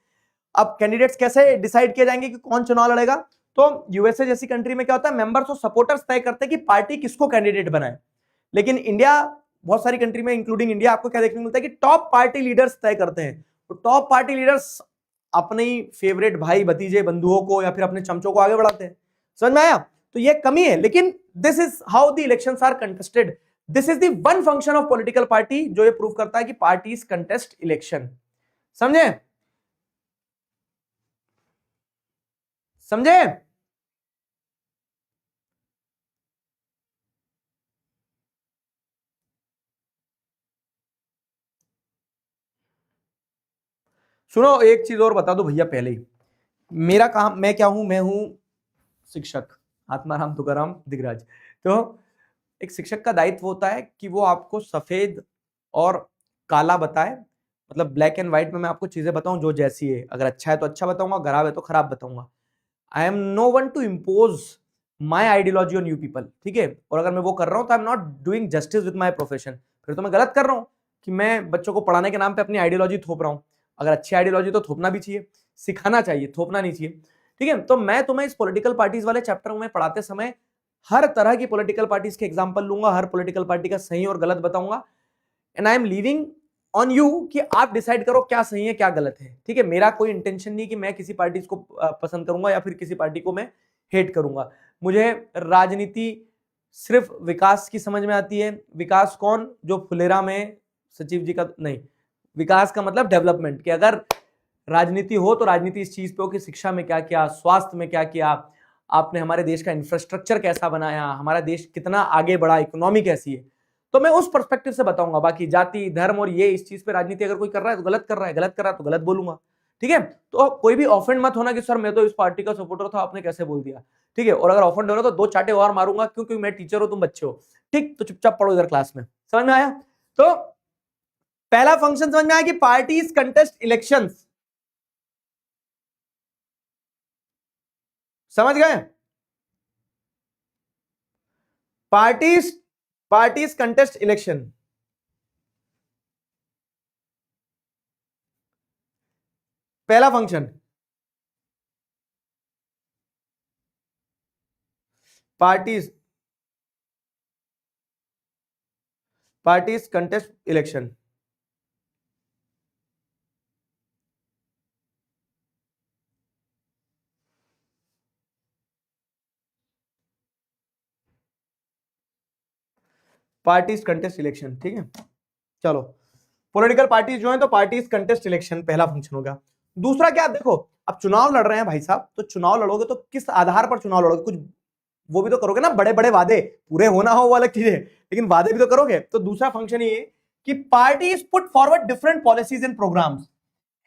[SPEAKER 1] अब कैंडिडेट्स कैसे डिसाइड किए जाएंगे कि कौन चुनाव लड़ेगा? तो यूएसए जैसी कंट्री में क्या होता है? मेंबर्स और सपोर्टर्स तय करते हैं कि पार्टी किसको कैंडिडेट बनाए। लेकिन इंडिया, बहुत सारी कंट्री में इंक्लूडिंग इंडिया, आपको क्या देखने को मिलता है कि टॉप पार्टी लीडर्स तय करते हैं। तो टॉप पार्टी लीडर्स अपने फेवरेट भाई, भतीजे, बंधुओं को या फिर अपने चमचों को आगे बढ़ाते हैं। समझ में आया? तो ये कमी है, लेकिन this is how the elections are contested. This is the one function of political party जो ये प्रूव करता है कि पार्टीज कंटेस्ट इलेक्शन। समझे? समझे? सुनो, एक चीज और बता दो भैया पहले ही, मेरा काम, मैं क्या हूं? मैं हूं शिक्षक, आत्माराम तुकाराम दिगराज। तो एक शिक्षक का दायित्व होता है कि वो आपको सफेद और काला बताए, मतलब ब्लैक एंड व्हाइट में मैं आपको चीजें बताऊं जो जैसी है। अगर अच्छा है तो अच्छा बताऊंगा, खराब है तो खराब बताऊंगा। I am no one to impose my ideology on you people. ठीक है, और अगर मैं वो कर रहा हूं तो I am not doing justice with my profession, फिर तो मैं गलत कर रहा हूं कि मैं बच्चों को पढ़ाने के नाम पे अपनी आइडियोलॉजी थोप रहा हूं। अगर अच्छी आइडियोलॉजी तो थोपना भी चाहिए, सिखाना चाहिए, थोपना नहीं चाहिए। ठीक है, तो मैं तुम्हें इस पॉलिटिकल पार्टीज वाले चैप्टर में पढ़ाते समय हर तरह की पॉलिटिकल पार्टीज के एग्जांपल लूंगा, हर पॉलिटिकल पार्टी का सही और गलत बताऊंगा। And I am leaving on you कि आप डिसाइड करो क्या सही है क्या गलत है। ठीक है, मेरा कोई इंटेंशन नहीं कि मैं किसी पार्टी को पसंद करूंगा या फिर किसी पार्टी को मैं हेट करूंगा। मुझे राजनीति सिर्फ विकास की समझ में आती है। विकास कौन? जो फुलेरा में सचिव जी का नहीं, विकास का मतलब डेवलपमेंट, कि अगर राजनीति हो तो राजनीति इस चीज पे हो कि शिक्षा में क्या किया, स्वास्थ्य में क्या किया, आपने हमारे देश का इंफ्रास्ट्रक्चर कैसा बनाया, हमारा देश कितना आगे बढ़ा, इकोनॉमी कैसी है, तो मैं उस पर्सपेक्टिव से बताऊंगा। बाकी जाति धर्म और ये इस चीज पे राजनीति अगर कोई कर रहा है तो गलत कर रहा है, गलत कर रहा है तो गलत बोलूंगा, ठीक है। तो कोई भी ऑफेंड मत होना कि सर मैं तो इस पार्टी का सपोर्टर था, आपने कैसे बोल दिया, ठीक है। और अगर ऑफेंड हो रहा तो 2 चाटे और मारूंगा, क्योंकि मैं टीचर हूं, तुम बच्चे हो, ठीक। तो चुपचाप पढ़ो इधर क्लास में, समझ में आया। तो पहला फंक्शन समझ में आया कि पार्टीज कंटेस्ट इलेक्शंस, समझ गए। पार्टीज कंटेस्ट इलेक्शन, पहला function parties contest election. Parties contest election, ठीक है। चलो, पॉलिटिकल पार्टीज जो है तो पार्टीज कंटेस्ट इलेक्शन पहला फंक्शन होगा। दूसरा क्या, देखो अब चुनाव लड़ रहे हैं भाई साहब, तो चुनाव लड़ोगे तो किस आधार पर चुनाव लड़ोगे, कुछ वो भी तो करोगे ना, बड़े बड़े वादे पूरे होना हो वो अलग चीज है, लेकिन वादे भी तो करोगे। तो दूसरा फंक्शन ये कि parties put forward different policies and programmes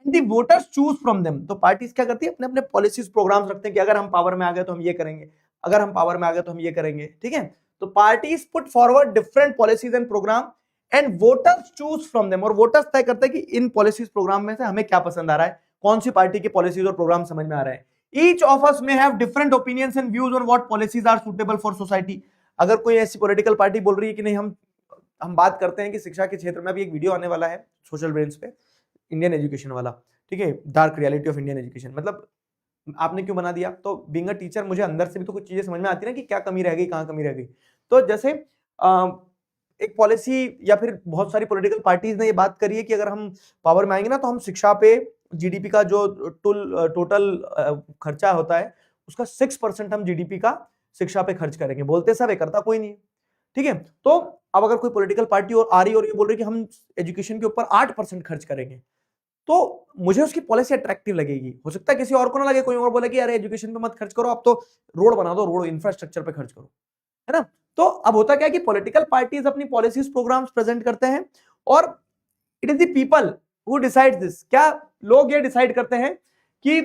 [SPEAKER 1] and the voters choose from them. तो पार्टीज क्या करती है, अपने अपने पॉलिसीज प्रोग्राम्स रखते हैं कि अगर हम पावर में आ गए तो हम ये करेंगे, अगर हम पावर में आ गए तो हम ये करेंगे, ठीक है। तो parties put forward different policies and programme and voters choose from them, और वोटर्स तय करते हैं कि इन पॉलिसीज प्रोग्राम में से हमें क्या पसंद आ रहा है, कौन सी पार्टी की पॉलिसीज और प्रोग्राम समझ में आ रहा है। Each of us may have different opinions and views on what policies are suitable for society. अगर कोई ऐसी पॉलिटिकल पार्टी बोल रही है कि नहीं, हम बात करते हैं कि शिक्षा के क्षेत्र में अभी एक वीडियो आने वाला है सोशल ब्रेन्स पे, इंडियन एजुकेशन वाला, ठीक है, dark reality of Indian education, मतलब आपने क्यों बना दिया। तो बीइंग अ टीचर मुझे अंदर से भी तो कुछ चीजें समझ में आती है ना कि क्या कमी रह गई, कहाँ कमी रह गई। तो जैसे एक पॉलिसी या फिर बहुत सारी पॉलिटिकल पार्टीज ने ये बात करी है कि अगर हम पावर में आएंगे ना तो हम शिक्षा पे जीडीपी का जो टोटल खर्चा होता है उसका 6% हम जीडीपी का शिक्षा पे खर्च करेंगे। बोलते सब है, करता कोई नहीं, ठीक है। तो अब अगर कोई पॉलिटिकल पार्टी और आ रही और ये बोल रही कि हम एजुकेशन के ऊपर 8% खर्च करेंगे, तो मुझे उसकी पॉलिसी अट्रैक्टिव लगेगी। हो सकता है किसी और को ना लगे, कोई और बोले कि अरे एजुकेशन पे मत खर्च करो, अब तो रोड बना दो, रोड इंफ्रास्ट्रक्चर पे खर्च करो, है ना। तो अब होता क्या है कि पॉलिटिकल पार्टीज अपनी पॉलिसीज प्रोग्राम्स प्रेजेंट करते हैं और it is the people who decide this. क्या लोग ये डिसाइड करते हैं कि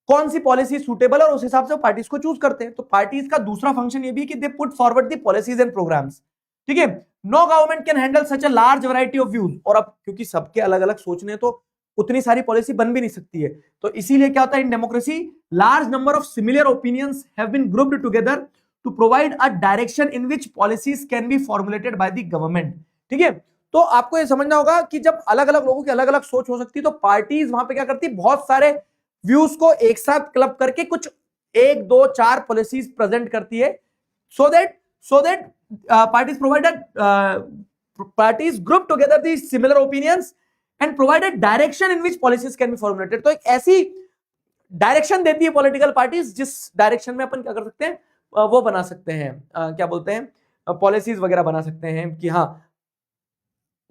[SPEAKER 1] कौन सी पॉलिसी सूटेबल, और उस हिसाब से पार्टीज को चूज करते हैं। तो पार्टीज का दूसरा फंक्शन ये भी कि they put forward the policies and programmes, ठीक है। No government can handle such a large variety of views, और अब क्योंकि सबके अलग अलग सोचने, तो उतनी सारी पॉलिसी बन भी नहीं सकती है। तो इसीलिए क्या होता है, in democracy large number of similar opinions have been grouped together to provide a direction in which policies can be formulated by the government, ठीक है। तो आपको ये समझना होगा कि जब अलग अलग लोगों की अलग अलग सोच हो सकती है, तो पार्टीज वहां पे क्या करती है, बहुत सारे व्यूज को एक साथ क्लब करके कुछ 1, 2, 4 पॉलिसीज प्रेजेंट करती है, so that parties group together these similar opinions and provide a direction in which policies can be formulated। तो एक ऐसी डायरेक्शन देती है पॉलिटिकल पार्टीज जिस डायरेक्शन में अपन क्या कर सकते हैं, वो बना सकते हैं, क्या बोलते हैं, पॉलिसीज वगैरह बना सकते हैं कि हाँ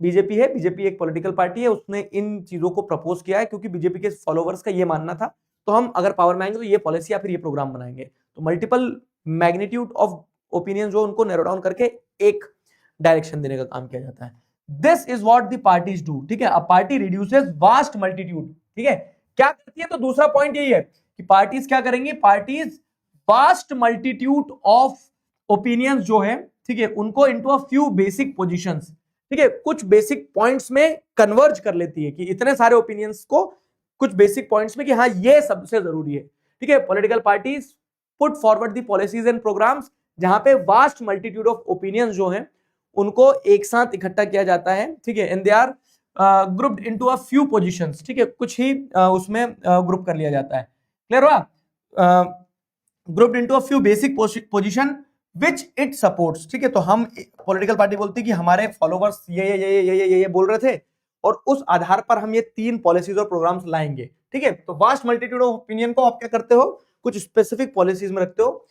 [SPEAKER 1] बीजेपी है, बीजेपी एक पॉलिटिकल पार्टी है, उसने इन चीजों को प्रपोज किया है क्योंकि बीजेपी के फॉलोवर्स का ये मानना था, तो हम अगर पावर में आएंगे तो ये पॉलिसी या फिर ये प्रोग्राम बनाएंगे। तो मल्टीपल मैग्नीट्यूड ऑफ ओपिनियन जो उनको नैरो डाउन करके एक डायरेक्शन देने का काम किया जाता है। This is what the parties do, ठीक है। A party reduces vast multitude, ठीक है, क्या करती है। तो दूसरा पॉइंट यही है कि पार्टीज क्या करेंगी, parties vast multitude of opinions जो है, ठीक है, उनको into a few basic positions, ठीक है, कुछ बेसिक पॉइंट्स में कन्वर्ज कर लेती है कि इतने सारे ओपिनियंस को कुछ बेसिक पॉइंट्स में कि हाँ ये सबसे जरूरी है, ठीक है। Political parties put forward the policies and programmes जहां पे वास्ट मल्टीट्यूड ऑफ ओपिनियंस जो हैं उनको एक साथ इकट्ठा किया जाता है, ठीक है, and they are grouped into a few positions, ठीक है, कुछ ही उसमें ग्रुप कर लिया जाता है। क्लियर हुआ, grouped into a few basic position which it supports, ठीक है। तो हम पॉलिटिकल पार्टी बोलती है कि हमारे फॉलोवर्स ये बोल रहे थे और उस आधार पर हम ये 3 पॉलिसीज और प्रोग्राम्स लाएंगे, ठीक है। तो वास्ट मल्टीट्यूड ऑफ ओपिनियन को आप क्या करते हो, कुछ स्पेसिफिक पॉलिसीज में रखते हो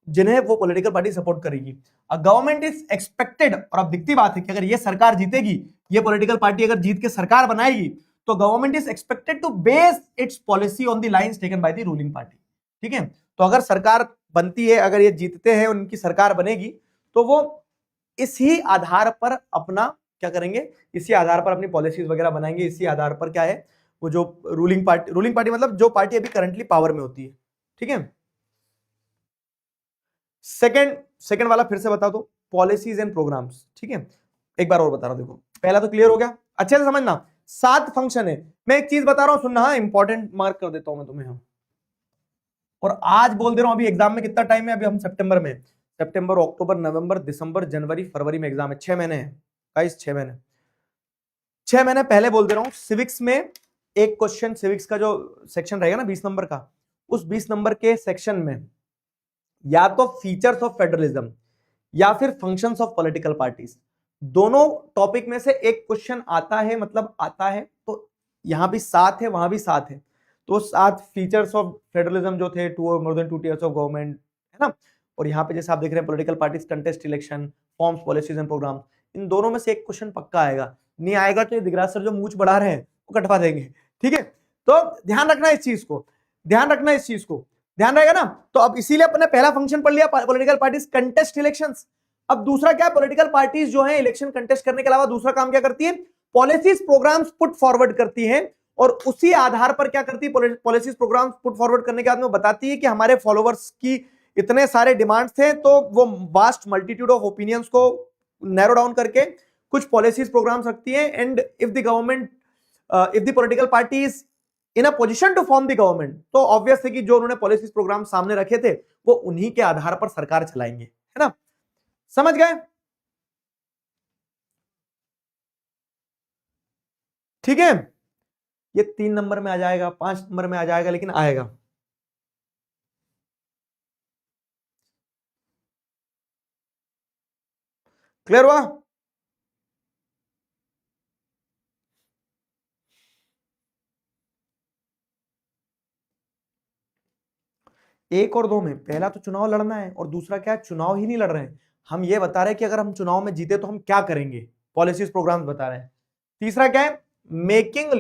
[SPEAKER 1] जिन्हें वो पॉलिटिकल पार्टी सपोर्ट करेगी। गवर्नमेंट इज एक्सपेक्टेड, और अब दिखती बात है कि अगर ये सरकार जीतेगी, ये पॉलिटिकल पार्टी अगर जीत के सरकार बनाएगी, तो government is expected to base its policy on the lines taken by the ruling party. ठीक है, तो अगर सरकार बनती है, अगर ये जीतते हैं, उनकी सरकार बनेगी, तो वो इसी आधार पर अपना क्या करेंगे, इसी आधार पर अपनी पॉलिसीज वगैरह बनाएंगे, इसी आधार पर क्या है वो जो रूलिंग पार्टी मतलब जो पार्टी अभी करंटली पावर में होती है। ठीक है, सेकंड वाला फिर से बता दो, पॉलिसीज एंड प्रोग्राम्स। ठीक है, एक बार और बता रहा हूं, देखो पहला तो क्लियर हो गया, अच्छे से समझना। 7 फंक्शन है, मैं एक चीज बता रहा हूं, सुनना, इंपॉर्टेंट मार्क कर देता हूं मैं तुम्हें। और आज बोल दे रहा हूं, अभी एग्जाम में कितना टाइम है, अभी हम सितंबर में, सितंबर, अक्टूबर, नवंबर, दिसंबर, जनवरी, फरवरी में एग्जाम है, 6 महीने है गाइस, 6 महीने। 6 महीने पहले बोल दे रहा हूं, सिविक्स में एक क्वेश्चन, सिविक्स का जो सेक्शन रहेगा ना 20 नंबर का, उस 20 नंबर के सेक्शन में या तो फीचर्स ऑफ फेडरलिज्म या फिर फंक्शंस ऑफ पॉलिटिकल पार्टीज, दोनों टॉपिक में से एक क्वेश्चन आता है, मतलब आता है। तो यहां भी 7 है, वहां भी 7 है, तो 7 फीचर्स ऑफ फेडरलिज्म जो थे, 2 और more than 2 tiers of government, है ना। और यहाँ पे जैसे आप देख रहे हैं, political parties contest election, forms, policies and program, इन दोनों में से एक क्वेश्चन पक्का आएगा। नहीं आएगा तो दिगराज सर जो मूंछ बढ़ा रहे हैं वो कटवा देंगे। ठीक है, तो ध्यान रखना इस चीज को, ध्यान रखना इस चीज को, ध्यान रहेगा ना। तो अब इसीलिए अपने पहला फंक्शन पढ़ लिया, पॉलिटिकल पार्टीज कंटेस्ट इलेक्शंस। अब दूसरा क्या है, पॉलिटिकल पार्टीज जो है इलेक्शन कंटेस्ट करने के अलावा दूसरा काम क्या करती है, पॉलिसीज प्रोग्राम्स पुट फॉरवर्ड करती है, और उसी आधार पर क्या करती है, पॉलिसीज प्रोग्राम्स पुट फॉरवर्ड करने के बाद में बताती है कि हमारे फॉलोवर्स की इतने सारे डिमांड्स थे, तो वो वास्ट मल्टीट्यूड ऑफ ओपिनियंस को नैरो डाउन करके कुछ पॉलिसीज प्रोग्राम्स रखती है। And if the government, if the political party is in a position to form the government, तो ऑब्वियस है कि जो उन्होंने पॉलिसीज प्रोग्राम सामने रखे थे वो उन्हीं के आधार पर सरकार चलाएंगे, है ना। समझ गए? ठीक है, ये 3 नंबर में आ जाएगा, 5 नंबर में आ जाएगा, लेकिन आएगा। क्लियर हुआ? एक और दो में, पहला तो चुनाव लड़ना है, और दूसरा क्या है, चुनाव ही नहीं लड़ रहे हैं हम, ये बता रहे हैं कि अगर हम चुनाव में जीते तो हम क्या करेंगे, पॉलिसीज प्रोग्राम्स बता रहे हैं। तीसरा क्या है, मेकिंग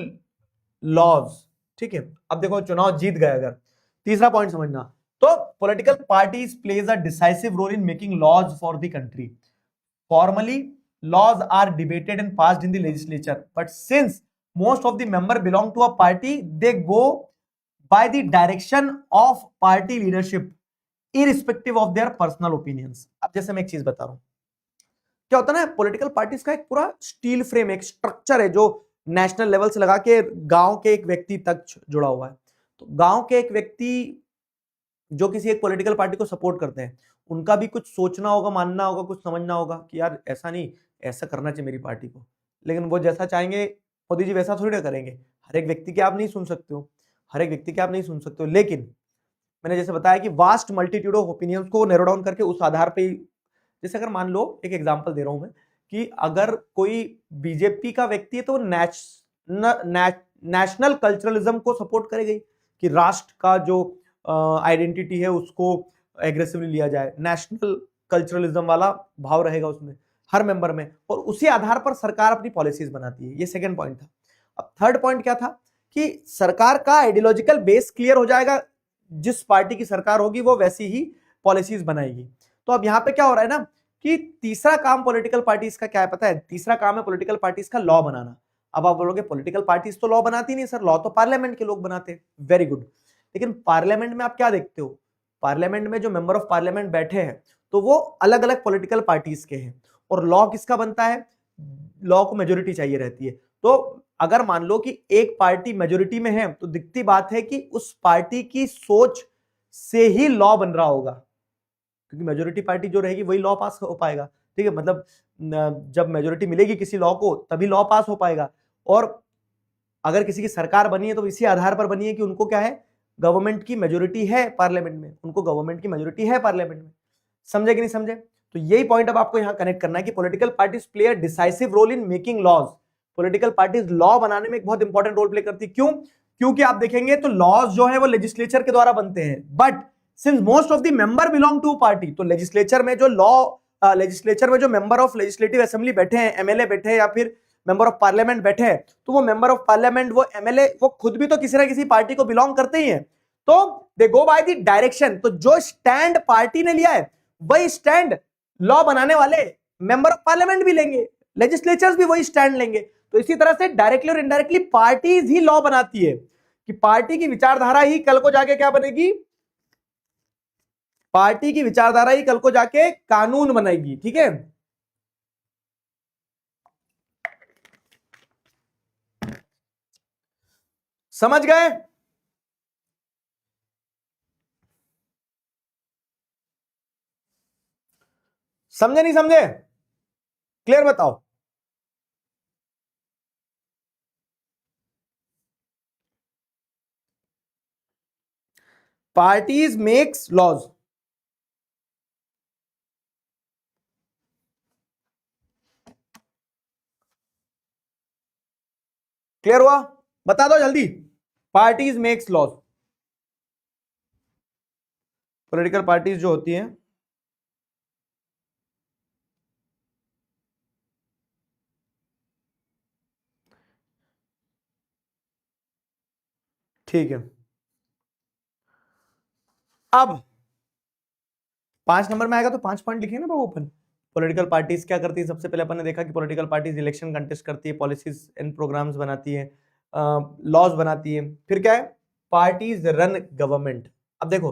[SPEAKER 1] लॉज। ठीक है, अब देखो चुनाव जीत गए अगर, तीसरा पॉइंट समझना, तो political parties plays a decisive role in making laws for the country. Formally laws are debated and passed in the legislature, but since most of the member belong to a party, they go by the direction of party leadership irrespective of their personal opinions। अब जैसे मैं एक चीज बता रहा हूं, क्या होता है ना, पॉलिटिकल पार्टीज का एक पूरा स्टील फ्रेम, एक स्ट्रक्चर है जो नेशनल लेवल से लगा के गांव के एक व्यक्ति तक जुड़ा हुआ है। तो गांव के एक व्यक्ति जो किसी एक पॉलिटिकल पार्टी को सपोर्ट करते हैं, उनका भी कुछ सोचना होगा, मानना होगा, कुछ समझना होगा कि यार ऐसा नहीं, ऐसा करना चाहिए मेरी पार्टी को। लेकिन वो जैसा चाहेंगे मोदी जी वैसा थोड़ी ना करेंगे। हर एक व्यक्ति की आप नहीं सुन सकते हो, हर एक व्यक्ति की आप नहीं सुन सकते हो, लेकिन मैंने जैसे बताया कि वास्ट मल्टीट्यूड ऑफ ओपिनियंस को नैरो डाउन करके उस आधार पे, जैसे अगर मान लो, एक एग्जांपल दे रहा हूं मैं, कि अगर कोई बीजेपी का व्यक्ति है तो नेशनल कल्चरलिज्म को सपोर्ट करेगी, कि राष्ट्र का जो आइडेंटिटी है उसको एग्रेसिवली लिया जाए, नेशनल कल्चरलिज्म वाला भाव रहेगा उसमें हर मेंबर में, और उसी आधार पर सरकार अपनी पॉलिसीज बनाती है। ये सेकंड पॉइंट था। अब थर्ड पॉइंट क्या था, कि सरकार का आइडियोलॉजिकल बेस क्लियर हो जाएगा, जिस पार्टी की सरकार होगी वो वैसी ही पॉलिसीज बनाएगी। तो अब यहां पे क्या हो रहा है ना, कि तीसरा काम पॉलिटिकल पार्टीज का क्या है पता है, तीसरा काम है पॉलिटिकल पार्टीज का लॉ बनाना। अब आप बोलोगे पॉलिटिकल पार्टीज तो लॉ बनाती नहीं सर, लॉ तो पार्लियामेंट के लोग बनाते हैं, वेरी गुड। लेकिन पार्लियामेंट में आप क्या देखते हो, पार्लियामेंट में जो मेंबर ऑफ पार्लियामेंट बैठे हैं तो वो अलग अलग पॉलिटिकल पार्टीज के हैं, और लॉ किसका बनता है, लॉ को मेजोरिटी चाहिए रहती है। तो अगर मान लो कि एक पार्टी मेजोरिटी में है, तो दिखती बात है कि उस पार्टी की सोच से ही लॉ बन रहा होगा, क्योंकि मेजोरिटी पार्टी जो रहेगी वही लॉ पास हो पाएगा। ठीक है, मतलब जब मेजोरिटी मिलेगी किसी लॉ को तभी लॉ पास हो पाएगा। और अगर किसी की सरकार बनी है तो इसी आधार पर बनी है कि उनको क्या है, गवर्नमेंट की मेजोरिटी है पार्लियामेंट में, उनको गवर्नमेंट की मेजोरिटी है पार्लियामेंट में। समझे कि नहीं समझे? तो यही पॉइंट अब आपको यहां कनेक्ट करना है कि political parties play a decisive role in making laws. Political parties law बनाने में एक बहुत इंपॉर्टेंट रोल प्ले करती है। क्यों? क्योंकि आप देखेंगे तो लॉज जो है वो लेजिस्लेचर के द्वारा बनते हैं, but since most of the member belong to party, तो लेजिस्लेचर में जो लॉ, लेजिस्लेचर में जो मेंबर ऑफ लेजिस्लेटिव असेंबली बैठे हैं, एमएलए बैठे हैं, या फिर मेंबर ऑफ पार्लियामेंट बैठे हैं, तो वो मेंबर ऑफ पार्लियामेंट, वो एमएलए, वो खुद भी तो किसी ना किसी पार्टी को बिलोंग करते ही हैं, तो दे गो बाय द डायरेक्शन। तो जो स्टैंड पार्टी ने लिया है वही स्टैंड लॉ बनाने वाले मेंबर ऑफ पार्लियामेंट भी लेंगे, लेजिस्लेचर्स भी वही स्टैंड लेंगे। तो इसी तरह से डायरेक्टली और इनडायरेक्टली पार्टीज ही लॉ बनाती है, कि पार्टी की विचारधारा ही कल को जाके क्या बनेगी, पार्टी की विचारधारा ही कल को जाके कानून बनेगी। ठीक है, समझ गए? समझे नहीं समझे? क्लियर बताओ। Parties makes laws. क्लियर हुआ? बता दो जल्दी। Parties makes laws, political parties जो होती हैं, ठीक है। अब 5 नंबर में आएगा तो 5 पॉइंट लिखे ना बाबू ओपन। पॉलिटिकल पार्टीज क्या करती है? सबसे पहले अपन ने देखा कि पॉलिटिकल पार्टीज इलेक्शन कंटेस्ट करती है, पॉलिसीज एंड प्रोग्राम्स बनाती है, लॉज बनाती है। फिर क्या है? Parties run government. अब देखो,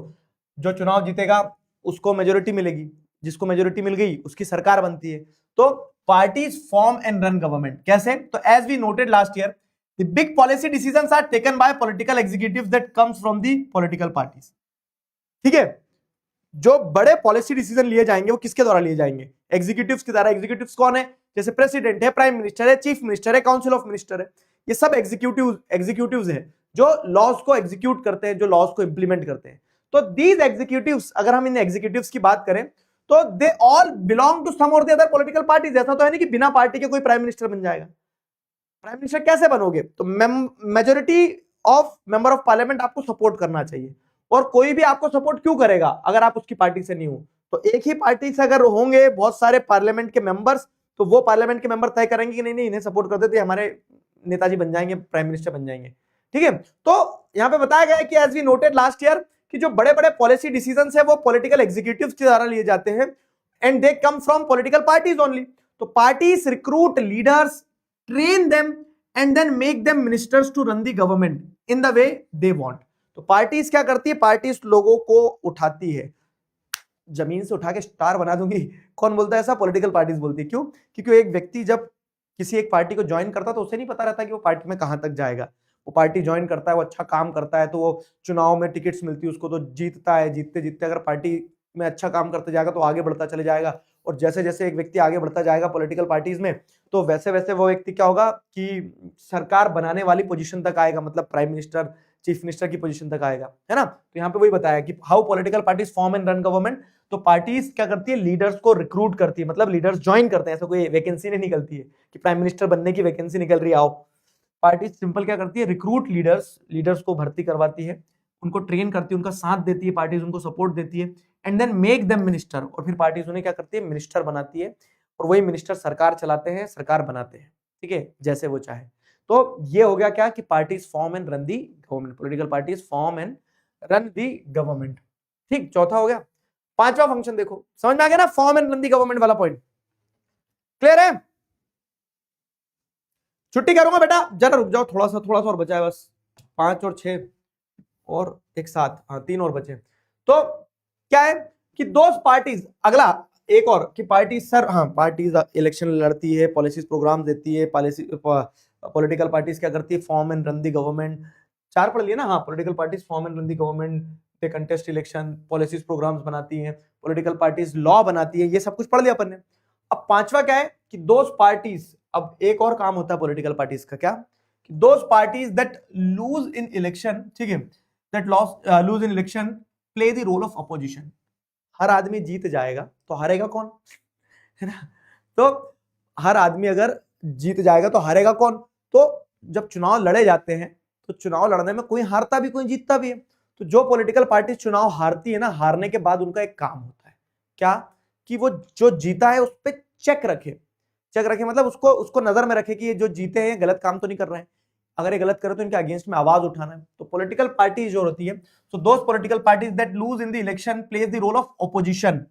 [SPEAKER 1] जो चुनाव जीतेगा उसको मेजोरिटी मिलेगी, जिसको मेजोरिटी मिल गई उसकी सरकार बनती है। तो parties form and run government. कैसे? तो as we noted last year, the big policy decisions are taken by political executives that comes from the political parties. ठीक है, जो बड़े पॉलिसी डिसीजन लिए जाएंगे वो किसके द्वारा लिए जाएंगे? एग्जीक्यूटिव्स के द्वारा। एग्जीक्यूटिव्स कौन है? जैसे प्रेसिडेंट है, प्राइम मिनिस्टर है, चीफ मिनिस्टर है, काउंसिल ऑफ मिनिस्टर है, ये सब एग्जीक्यूटिव्स है जो लॉज को एग्जीक्यूट करते हैं, जो लॉज को इंप्लीमेंट करते हैं। तो दीज एग्जीक्यूटिव्स, अगर हम इन एग्जीक्यूटिव्स की बात करें तो दे ऑल बिलोंग टू सम और द अदर पॉलिटिकल पार्टीज। ऐसा तो है नहीं कि बिना पार्टी के कोई प्राइम मिनिस्टर बन जाएगा। प्राइम मिनिस्टर कैसे बनोगे? तो majority of member of parliament आपको सपोर्ट करना चाहिए, और कोई भी आपको सपोर्ट क्यों करेगा अगर आप उसकी पार्टी से नहीं हो? तो एक ही पार्टी से अगर होंगे बहुत सारे पार्लियामेंट के मेंबर्स, तो वो पार्लियामेंट के मेंबर तय करेंगे कि नहीं नहीं इन्हें सपोर्ट कर देते, हमारे नेताजी बन जाएंगे, प्राइम मिनिस्टर बन जाएंगे। ठीक है, तो यहां पे बताया गया है कि as we noted last year कि जो बड़े बड़े पॉलिसी डिसीजंस है वो पॉलिटिकल एग्जीक्यूटिव्स के द्वारा लिए जाते हैं, and they come from political parties only. तो parties recruit leaders, train them and then make them ministers to run the government in the way they want. तो पार्टीज क्या करती है? पार्टीज लोगों को उठाती है, जमीन से उठा के स्टार बना दूंगी, कौन बोलता है ऐसा? पॉलिटिकल पार्टीज बोलती है। क्यों? क्योंकि एक व्यक्ति जब किसी एक पार्टी को ज्वाइन करता है तो उसे नहीं पता रहता कि वो पार्टी में कहां तक जाएगा। वो पार्टी ज्वाइन करता है, वो अच्छा काम करता है तो वो चुनाव में टिकट्स मिलती है उसको, तो जीतता है, जीतते जीतते अगर पार्टी में अच्छा काम करते जाएगा तो आगे बढ़ता चले जाएगा। और जैसे जैसे एक व्यक्ति आगे बढ़ता जाएगा पॉलिटिकल पार्टीज में, तो वैसे वैसे वो व्यक्ति क्या होगा कि सरकार बनाने वाली पोजीशन तक आएगा, मतलब प्राइम मिनिस्टर, चीफ मिनिस्टर की पोजीशन तक आएगा, है ना। तो यहाँ पे वही बताया कि how political parties form and run government. तो पार्टीज क्या करती है? लीडर्स को रिक्रूट करती है, मतलब लीडर्स ज्वाइन करते हैं। ऐसा कोई वैकेंसी नहीं निकलती है कि प्राइम मिनिस्टर बनने की वैकेंसी निकल रही है आओ। पार्टी सिंपल क्या करती है? रिक्रूट लीडर्स को भर्ती करवाती है, उनको ट्रेन करती है, उनका साथ देती है, पार्टीज उनको सपोर्ट देती है, and then make them minister. और फिर पार्टीज उन्हें क्या करती है? मिनिस्टर बनाती है, और वही मिनिस्टर सरकार चलाते हैं, सरकार बनाते हैं। ठीक है, जैसे वो चाहे। तो ये हो गया क्या कि parties form and run the government, political parties form and run the government. ठीक, चौथा हो गया। पांचवा फंक्शन देखो, समझ में आ गया ना? Form and run the government वाला पॉइंट क्लियर है? छुट्टी करूंगा बेटा, जरा रुक जाओ, थोड़ा सा और बचा है बस, 5 और 6 और एक 7, हाँ 3 और बचे। तो क्या है कि दोस्त पार्टीज, अगला एक और कि पार्टी सर, हाँ पार्टीज इलेक्शन लड़ती है, पॉलिसीज प्रोग्राम देती है, पॉलिसी पॉलिटिकल पार्टीज क्या करती है? Form and run the government. 4 पढ़ लिए ना? हाँ, political parties form and run the government, they contest election, policies programmes बनाती हैं, पॉलिटिकल पार्टीज लॉ बनाती है, ये सब कुछ पढ़ लिया अपन ने। अब पांचवा क्या है कि दोस्त पार्टीज, अब एक और काम होता है पॉलिटिकल पार्टीज का, क्या? कि दोस्त parties that lose in election, ठीक है, that lose in election play the role of opposition. हर आदमी जीत जाएगा तो हारेगा कौन? है ना। तो हर आदमी अगर जीत जाएगा तो हारेगा कौन? तो जब चुनाव लड़े जाते हैं तो चुनाव लड़ने में कोई हारता भी कोई जीतता भी है। तो जो पॉलिटिकल पार्टी चुनाव हारती है ना, हारने के बाद उनका एक काम होता है, क्या? कि वो जो जीता है उस पर चेक रखे चेक रखे मतलब उसको उसको नजर में रखे कि ये जो जीते हैं गलत काम तो नहीं कर रहे हैं, अगर ये गलत करे तो इनके अगेंस्ट में आवाज उठाना है। तो पॉलिटिकल पार्टी जो होती है, so those political parties that lose in the election plays the role of opposition.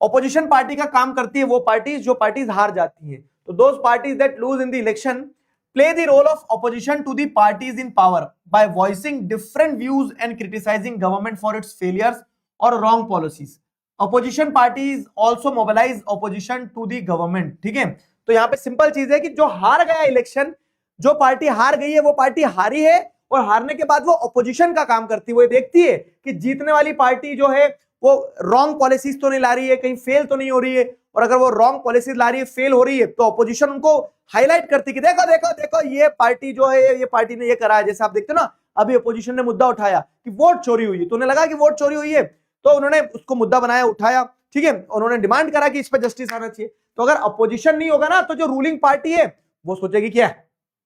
[SPEAKER 1] Opposition party का काम करती है वो पार्टीज जो पार्टीज हार जाती है। तो those parties that lose in the election play the role of opposition to the parties in power by voicing different views and criticizing government for its failures or wrong policies. Opposition parties also mobilize opposition to the government. ठीक है, तो यहाँ पे simple चीज है कि जो हार गया इलेक्शन, जो पार्टी हार गई है वो पार्टी हारी है, और हारने के बाद वो ऑपोजिशन का काम करती है। वो देखती है कि जीतने वाली पार्टी जो है वो रॉन्ग पॉलिसीज तो नहीं ला रही है, कहीं फेल तो नहीं हो रही है, और अगर वो रॉन्ग पॉलिसीज ला रही है, फेल हो रही है, तो ऑपोजिशन उनको हाईलाइट करती है कि देखो देखो देखो ये पार्टी जो है, ये पार्टी ने ये करा है। जैसे आप देखते हो ना, अभी ऑपोजिशन ने मुद्दा उठाया कि वोट चोरी हुई है, तो उन्हें लगा कि वोट चोरी हुई है, तो उन्होंने उसको मुद्दा बनाया, उठाया, ठीक है, उन्होंने डिमांड करा कि इस पर जस्टिस आना चाहिए। तो अगर अपोजिशन नहीं होगा ना, तो जो रूलिंग पार्टी है वो सोचेगी क्या,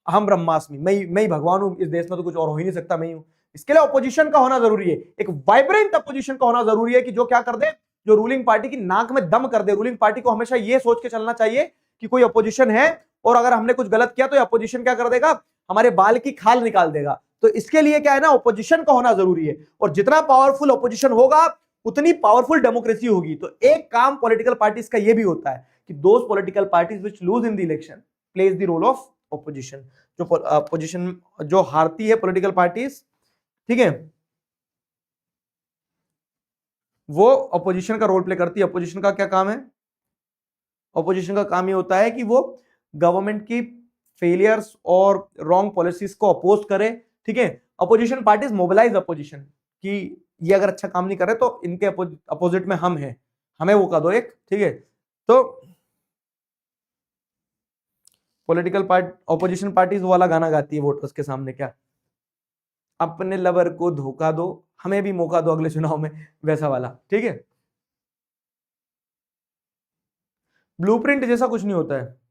[SPEAKER 1] हम ब्रह्मास्मि, मैं ही भगवान हूं, इस देश में तो कुछ और हो ही नहीं सकता, मैं ही हूं। इसके लिए अपोजिशन का होना जरूरी है, एक वाइब्रेंट अपोजिशन का होना जरूरी है कि जो क्या कर दे, जो रूलिंग पार्टी की नाक में दम कर दे। रूलिंग पार्टी को हमेशा यह सोच के चलना चाहिए कि कोई अपोजिशन है, और अगर हमने कुछ गलत किया तो अपोजिशन क्या कर देगा, हमारे बाल की खाल निकाल देगा। तो इसके लिए क्या है ना, अपोजिशन का होना जरूरी है, और जितना पावरफुल अपोजिशन होगा उतनी पावरफुल डेमोक्रेसी होगी। तो एक काम पॉलिटिकल पार्टीज का यह भी होता है कि those political parties which lose in the election plays the role of opposition. जो अपोजिशन जो हारती है पॉलिटिकल पार्टीज, ठीक है, वो अपोजिशन का रोल प्ले करती है। अपोजिशन का क्या काम है, अपोजिशन का काम ये होता है कि वो गवर्नमेंट की फेलियर्स और रॉन्ग पॉलिसीज को अपोज करे, ठीक है। अपोजिशन पार्टीज मोबिलाइज अपोजिशन कि ये अगर अच्छा काम नहीं कर रहे तो इनके अपोजिट में हम हैं, हमें वो कर दो एक, ठीक है। तो पॉलिटिकल पार्टी, ऑपोजिशन पार्टीज वाला गाना गाती है वोटर्स के सामने, क्या अपने लवर को धोखा दो, हमें भी मौका दो अगले चुनाव में, वैसा वाला, ठीक है। ब्लूप्रिंट जैसा कुछ नहीं होता है।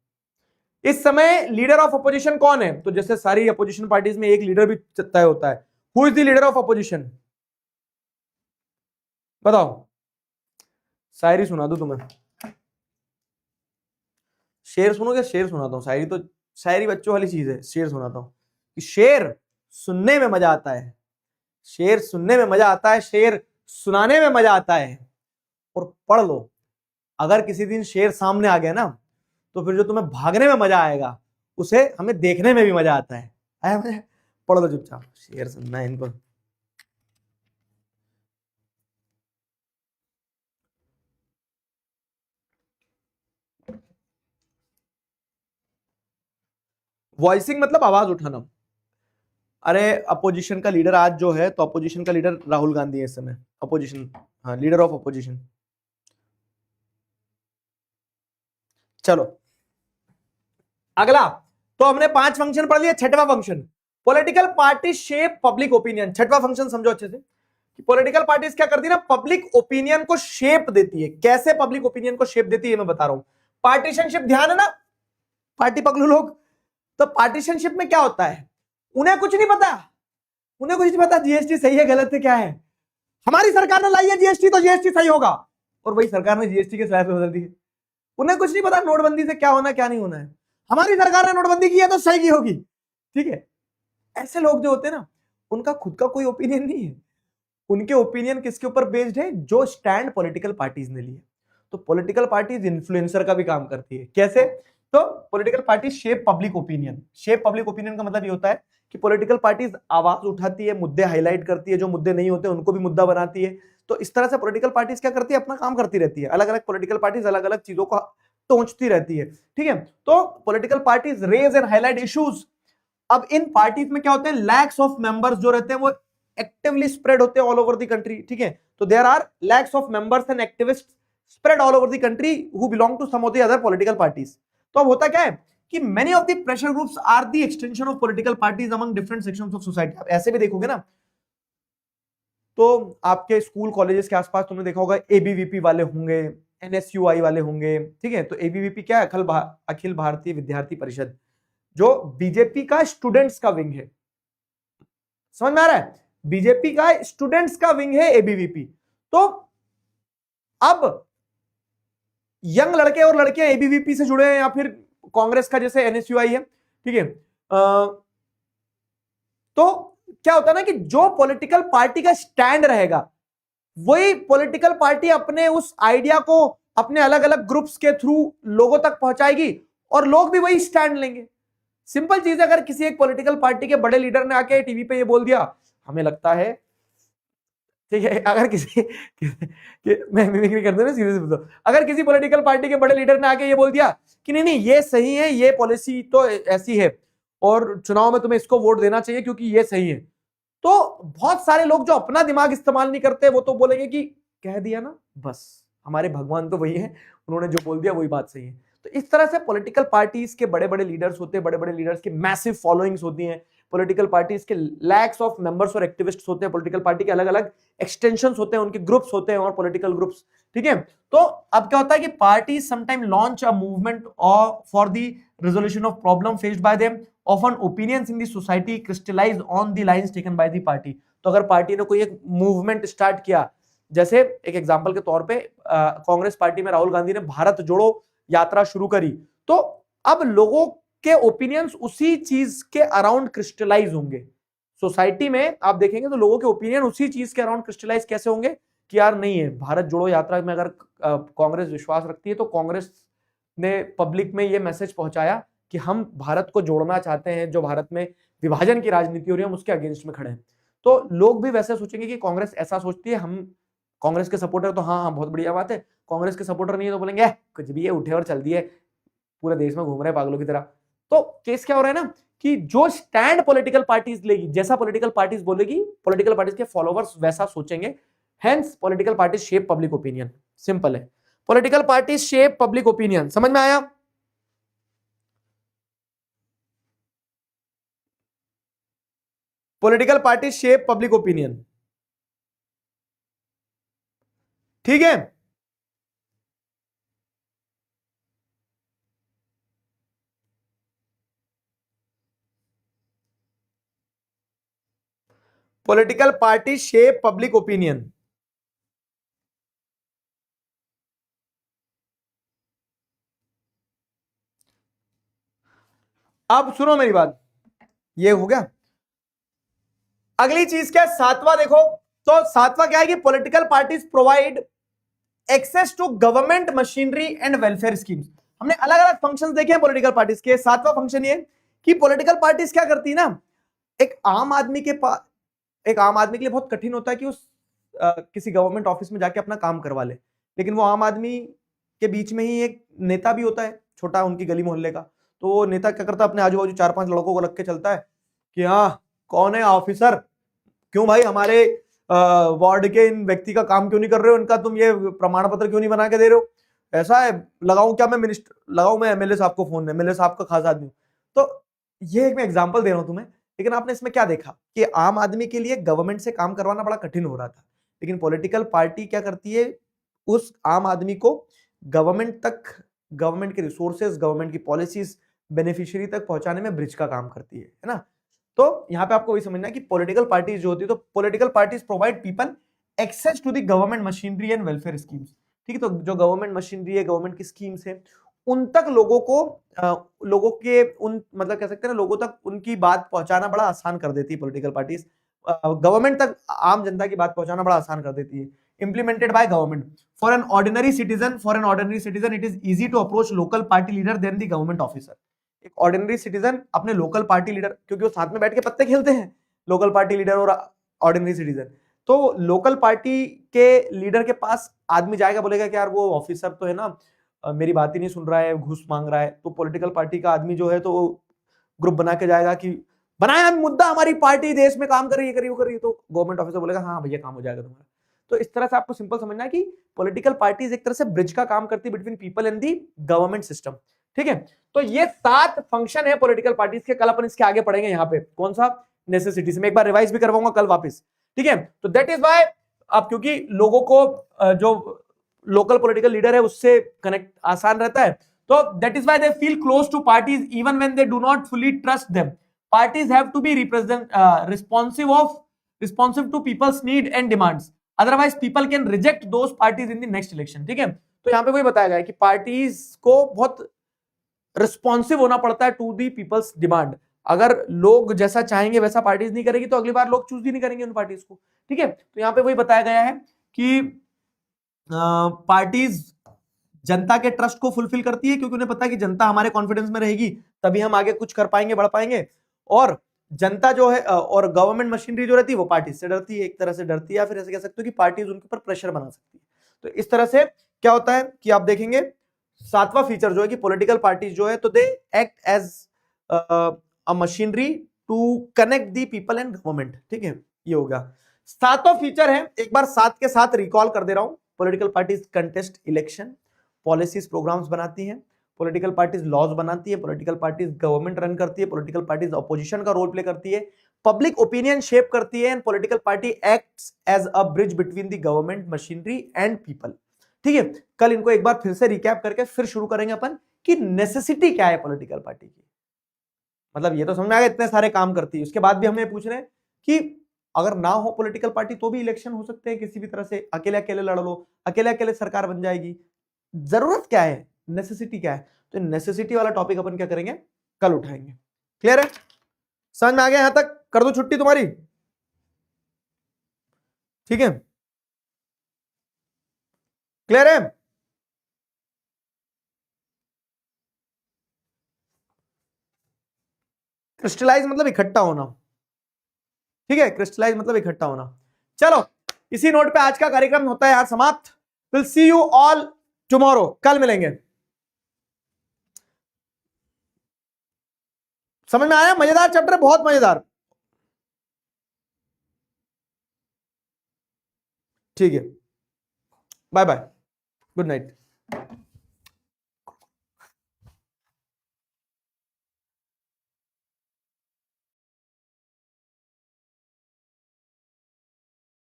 [SPEAKER 1] इस समय लीडर ऑफ अपोजिशन कौन है, तो जैसे सारी अपोजिशन पार्टीज में एक लीडर भी तय होता है। Who is the leader of opposition, बताओ। शायरी सुना दो तुम्हें, शेर सुनोगे, शेर सुनाता हूं। शायरी तो शायरी बच्चों वाली चीज है, शेर सुनाता हूं कि शेर सुनने में मजा आता है, शेर सुनने में मजा आता है, शेर सुनाने में मजा आता है, और पढ़ लो। अगर किसी दिन शेर सामने आ गया ना, तो फिर जो तुम्हें भागने में मजा आएगा उसे हमें देखने में भी मजा आता है। आया मजा? पढ़ लो चुपचाप, शेर सुनना है इनको। वॉइसिंग मतलब आवाज उठाना। अरे अपोजिशन का लीडर आज जो है, तो अपोजिशन का लीडर राहुल गांधी है इस समय, अपोजिशन, हाँ, लीडर ऑफ अपोजिशन। चलो अगला, तो हमने 5 फंक्शन पढ़ लिया। छठवां function, political party shape public opinion. छठवां फंक्शन समझो अच्छे से कि पॉलिटिकल पार्टीज क्या करती है ना, पब्लिक ओपिनियन को शेप देती है। कैसे पब्लिक ओपिनियन को शेप देती है मैं बता रहा हूं। पार्टीशनशिप, ध्यान है ना, पार्टी पकड़ू लोग। तो पार्टीशनशिप में क्या होता है, उन्हें कुछ नहीं पता, उन्हें कुछ नहीं पता जीएसटी सही है गलत है क्या है। हमारी सरकार ने लाई है जीएसटी, तो जीएसटी सही होगा, और वही सरकार ने जीएसटी के स्लैब पे बदल दी है। उन्हें कुछ नहीं पता नोटबंदी से क्या होना क्या नहीं होना है। हमारी सरकार ने नोटबंदी की है तो सही की होगी, ठीक है। ऐसे लोग जो होते हैं ना, उनका खुद का कोई ओपिनियन नहीं है। उनके ओपिनियन किसके ऊपर बेस्ड है, जो स्टैंड पॉलिटिकल पार्टीज ने लिए। तो पॉलिटिकल पार्टीज इन्फ्लुएंसर का भी काम करती है। कैसे, तो political party shape public opinion. Shape public opinion का मतलब ये होता है कि पॉलिटिकल पार्टीज आवाज उठाती है, मुद्दे हाईलाइट करती है, जो मुद्दे नहीं होते उनको भी मुद्दा बनाती है। तो इस तरह से पॉलिटिकल पार्टीज क्या करती है, अपना काम करती रहती है। अलग अलग पॉलिटिकल पार्टीज अलग अलग चीजों को टोंचती रहती है, ठीक है। तो political parties raise and highlight issues. अब इन पार्टीज में क्या होते हैं, लैक्स ऑफ मेंबर्स जो रहते हैं वो एक्टिवली स्प्रेड होते हैं ऑल ओवर द कंट्री, ठीक है। तो there are lakhs of members and activist spread all over the country who belong to some of the other political parties. तो अब होता क्या है कि many of the pressure groups are the extension of political parties among different sections of society. आप ऐसे भी देखोगे ना, तो आपके स्कूल कॉलेजेस के आसपास तुमने देखा होगा एबीवीपी वाले होंगे, एनएसयूआई वाले होंगे, ठीक है। तो एबीवीपी क्या है, अखिल भारतीय विद्यार्थी परिषद, जो बीजेपी का स्टूडेंट्स का विंग है। समझ में आ रहा है, बीजेपी का स्टूडेंट्स का विंग है एबीवीपी। तो अब यंग लड़के और लड़कियां एबीवीपी से जुड़े हैं, या फिर कांग्रेस का जैसे एनएसयूआई है, ठीक है, तो क्या होता है ना कि जो पॉलिटिकल पार्टी का स्टैंड रहेगा वही पॉलिटिकल पार्टी अपने उस आइडिया को अपने अलग अलग ग्रुप्स के थ्रू लोगों तक पहुंचाएगी और लोग भी वही स्टैंड लेंगे। सिंपल चीज है, अगर किसी एक पॉलिटिकल पार्टी के बड़े लीडर ने आके टीवी पे ये बोल दिया, हमें लगता है, ठीक है, अगर किसी मैं मिमिक्री करते ना, सीधे से अगर किसी पॉलिटिकल पार्टी के बड़े लीडर ने आके ये बोल दिया कि नहीं नहीं ये सही है, ये पॉलिसी तो ऐसी है और चुनाव में तुम्हें इसको वोट देना चाहिए क्योंकि ये सही है, तो बहुत सारे लोग जो अपना दिमाग इस्तेमाल नहीं करते वो तो बोलेंगे कि कह दिया ना, बस हमारे भगवान तो वही है, उन्होंने जो बोल दिया वही बात सही है। तो इस तरह से पॉलिटिकल पार्टीज के बड़े बड़े लीडर्स होते हैं, बड़े बड़े लीडर्स की मैसिव फॉलोइंग्स होती हैं, पॉलिटिकल पार्टीज के लैक्स ऑफ मेंबर्स और एक्टिविस्ट्स होते हैं, पॉलिटिकल पार्टी के अलग अलग एक्सटेंशंस होते हैं, उनके ग्रुप्स होते हैं और पॉलिटिकल ग्रुप्स, ठीक है। तो अब क्या होता है कि party sometime launch a movement for the resolution of problem faced by them, often opinions in the society crystallise on the lines taken by the party. तो अगर पार्टी ने कोई एक मूवमेंट स्टार्ट किया, जैसे एक एग्जांपल के तौर पे कांग्रेस पार्टी में राहुल गांधी ने भारत जोड़ो यात्रा शुरू करी, तो अब लोगों के ओपिनियंस उसी चीज के अराउंड क्रिस्टलाइज होंगे सोसाइटी में। आप देखेंगे तो लोगों के ओपिनियन उसी चीज के अराउंड क्रिस्टलाइज कैसे होंगे कि यार नहीं है, भारत जोड़ो यात्रा में अगर कांग्रेस विश्वास रखती है तो कांग्रेस ने पब्लिक में ये मैसेज पहुंचाया कि हम भारत को जोड़ना चाहते हैं, जो भारत में विभाजन की राजनीति हो रही है हम उसके अगेंस्ट में खड़े हैं। तो लोग भी वैसे सोचेंगे कि कांग्रेस ऐसा सोचती है, हम कांग्रेस के सपोर्टर, तो हाँ हाँ बहुत बढ़िया बात है, कांग्रेस के सपोर्टर नहीं है तो बोलेंगे कुछ भी है, उठे और चल दिए, पूरे देश में घूम रहे पागलों की तरह। तो केस क्या हो रहा है ना कि जो स्टैंड पॉलिटिकल पार्टीज लेगी, जैसा पॉलिटिकल पार्टीज बोलेगी, पॉलिटिकल पार्टीज के फॉलोवर्स वैसा सोचेंगे, hence political parties shape public opinion. Simple है, political parties shape public opinion. समझ में आया? Political parties shape public opinion, ठीक है। Political party shape public opinion. अब सुनो मेरी बात, ये हो गया। अगली चीज क्या है, सातवां देखो, तो सातवां क्या है कि political parties provide access to government machinery and welfare schemes. हमने अलग अलग फंक्शंस देखे हैं पॉलिटिकल पार्टीज के। सातवां फंक्शन ये कि पॉलिटिकल पार्टीज क्या करती है ना, एक आम आदमी के पास, एक आम आदमी के लिए बहुत कठिन होता है कि उस किसी गवर्नमेंट ऑफिस में जाके अपना काम करवा ले, लेकिन वो आम आदमी के बीच में ही एक नेता भी होता है छोटा, उनकी गली मोहल्ले का। तो वो नेता क्या करता है, अपने आजू बाजू 4-5 लड़कों को रख के चलता है कि हाँ कौन है ऑफिसर, क्यों भाई हमारे वार्ड के इन व्यक्ति का काम क्यों नहीं कर रहे हो, इनका तुम ये प्रमाण पत्र क्यों नहीं बना के दे रहे हो, ऐसा है, लगाऊं क्या मैं मिनिस्टर, लगाऊं मैं एमएलए साहब को फोन, एमएलए साहब का खास आदमी। तो ये एक मैं एग्जांपल दे रहा हूं तुम्हें, लेकिन आपने इसमें क्या देखा कि आम आदमी के लिए गवर्नमेंट से काम करवाना बड़ा कठिन हो रहा था, लेकिन पॉलिटिकल पार्टी क्या करती है, उस आम आदमी को गवर्नमेंट तक, गवर्नमेंट के रिसोर्सेज, गवर्नमेंट की पॉलिसीज बेनिफिशियरी तक पहुंचाने में ब्रिज का काम करती है ना। तो यहां पे आपको वही समझना है कि पॉलिटिकल पार्टीज जो होती है, तो political parties provide people access to the government machinery and welfare schemes, ठीक है। तो जो गवर्नमेंट मशीनरी है, गवर्नमेंट की स्कीम्स है, उन तक लोगों को लोगों के उन मतलब कह सकते हैं ना, लोगों तक उनकी बात पहुंचाना बड़ा आसान कर देती है पॉलिटिकल पार्टीज। गवर्नमेंट तक आम जनता की बात पहुंचाना बड़ा आसान कर देती है। Implemented by government for an ordinary citizen it is easy to approach local party leader than the government officer. एक ऑर्डिनरी सिटीजन अपने लोकल पार्टी लीडर, क्योंकि वो साथ में बैठ के पत्ते खेलते हैं, लोकल पार्टी लीडर और ऑर्डिनरी सिटीजन, तो लोकल पार्टी के लीडर के पास आदमी जाएगा, बोलेगा कि यार वो ऑफिसर तो है ना, मेरी बात ही नहीं सुन रहा है, घूस मांग रहा है। तो पॉलिटिकल पार्टी का आदमी जो है तो ग्रुप बना के जाएगा कि बनाया मुद्दा, हमारी पार्टी देश में काम कर रही है, करी वो कर रही है, तो गवर्नमेंट ऑफिसर बोलेगा हाँ भैया काम हो जाएगा तुम्हारा। तो इस तरह से आपको सिंपल समझना है कि पॉलिटिकल पार्टीज एक तरह से ब्रिज का काम करती है between people and the government system, ठीक है। तो ये 7 फंक्शन है पॉलिटिकल पार्टीज के। कल अपन इसके आगे पढ़ेंगे यहाँ पे कौन सा, नेसेसिटीज में एक बार रिवाइज भी करवाऊंगा कल वापस, ठीक है। तो दैट इज व्हाई अब, क्योंकि लोगों को जो लोकल पॉलिटिकल लीडर है उससे कनेक्ट आसान रहता है, तो that is why they feel close to parties even when they do not fully trust them. Parties have to be responsive to people's need and demands. Otherwise, people can reject those parties in the next election. ठीक है, तो यहाँ पे वही बताया गया है कि पार्टीज को बहुत रिस्पॉन्सिव होना पड़ता है टू दी पीपल्स डिमांड। अगर लोग जैसा चाहेंगे वैसा पार्टीज नहीं करेगी तो अगली बार लोग चूज ही नहीं करेंगे उन पार्टीज को। ठीक है, तो यहां पे वही बताया गया है कि पार्टीज जनता के ट्रस्ट को फुलफिल करती है, क्योंकि उन्हें पता है कि जनता हमारे कॉन्फिडेंस में रहेगी तभी हम आगे कुछ कर पाएंगे, बढ़ पाएंगे। और जनता जो है और गवर्नमेंट मशीनरी जो रहती है वो पार्टी से डरती है, एक तरह से डरती है, या फिर ऐसे कह सकते हो कि पार्टीज उनके ऊपर प्रेशर बना सकती है। तो इस तरह से क्या होता है कि आप देखेंगे सातवां फीचर जो है कि पॉलिटिकल पार्टीज जो है तो they act as a machinery to connect the people and government. ठीक है, ये हो गया। सातवां फीचर है, एक बार सात के साथ रिकॉल कर दे रहा हूं, political parties contest election, policies programmes बनाती हैं, पॉलिटिकल पार्टीज लॉज बनाती है, पॉलिटिकल पार्टीज गवर्नमेंट रन करती है, पॉलिटिकल पार्टीज अपोजिशन का रोल प्ले करती है, पब्लिक ओपिनियन शेप करती है, and political party acts as a bridge between the government machinery and people. ठीक है, कल इनको एक बार फिर से रिकैप करके फिर शुरू करेंगे अपन कि नेसेसिटी क्या है पॉलिटिकल पार्टी की। मतलब ये तो समझ में आ गया इतने सारे काम करती है, उसके बाद भी हमें पूछ रहे हैं कि अगर ना हो पॉलिटिकल पार्टी तो भी इलेक्शन हो सकते हैं किसी भी तरह से, अकेले अकेले लड़ लो, अकेले अकेले सरकार बन जाएगी, जरूरत क्या है, नेसेसिटी क्या है। तो नेसेसिटी वाला टॉपिक अपन क्या करेंगे, कल उठाएंगे। क्लियर है, समझ में आ गया यहां तक? कर दो छुट्टी तुम्हारी? ठीक है, क्लियर है? क्रिस्टलाइज मतलब इकट्ठा होना। ठीक है, क्रिस्टलाइज मतलब इकट्ठा होना। चलो, इसी नोट पे आज का कार्यक्रम होता है यार समाप्त। Will see you all tomorrow, कल मिलेंगे। समझ में आया? मजेदार चैप्टर, बहुत मजेदार। ठीक है, बाय बाय, गुड नाइट।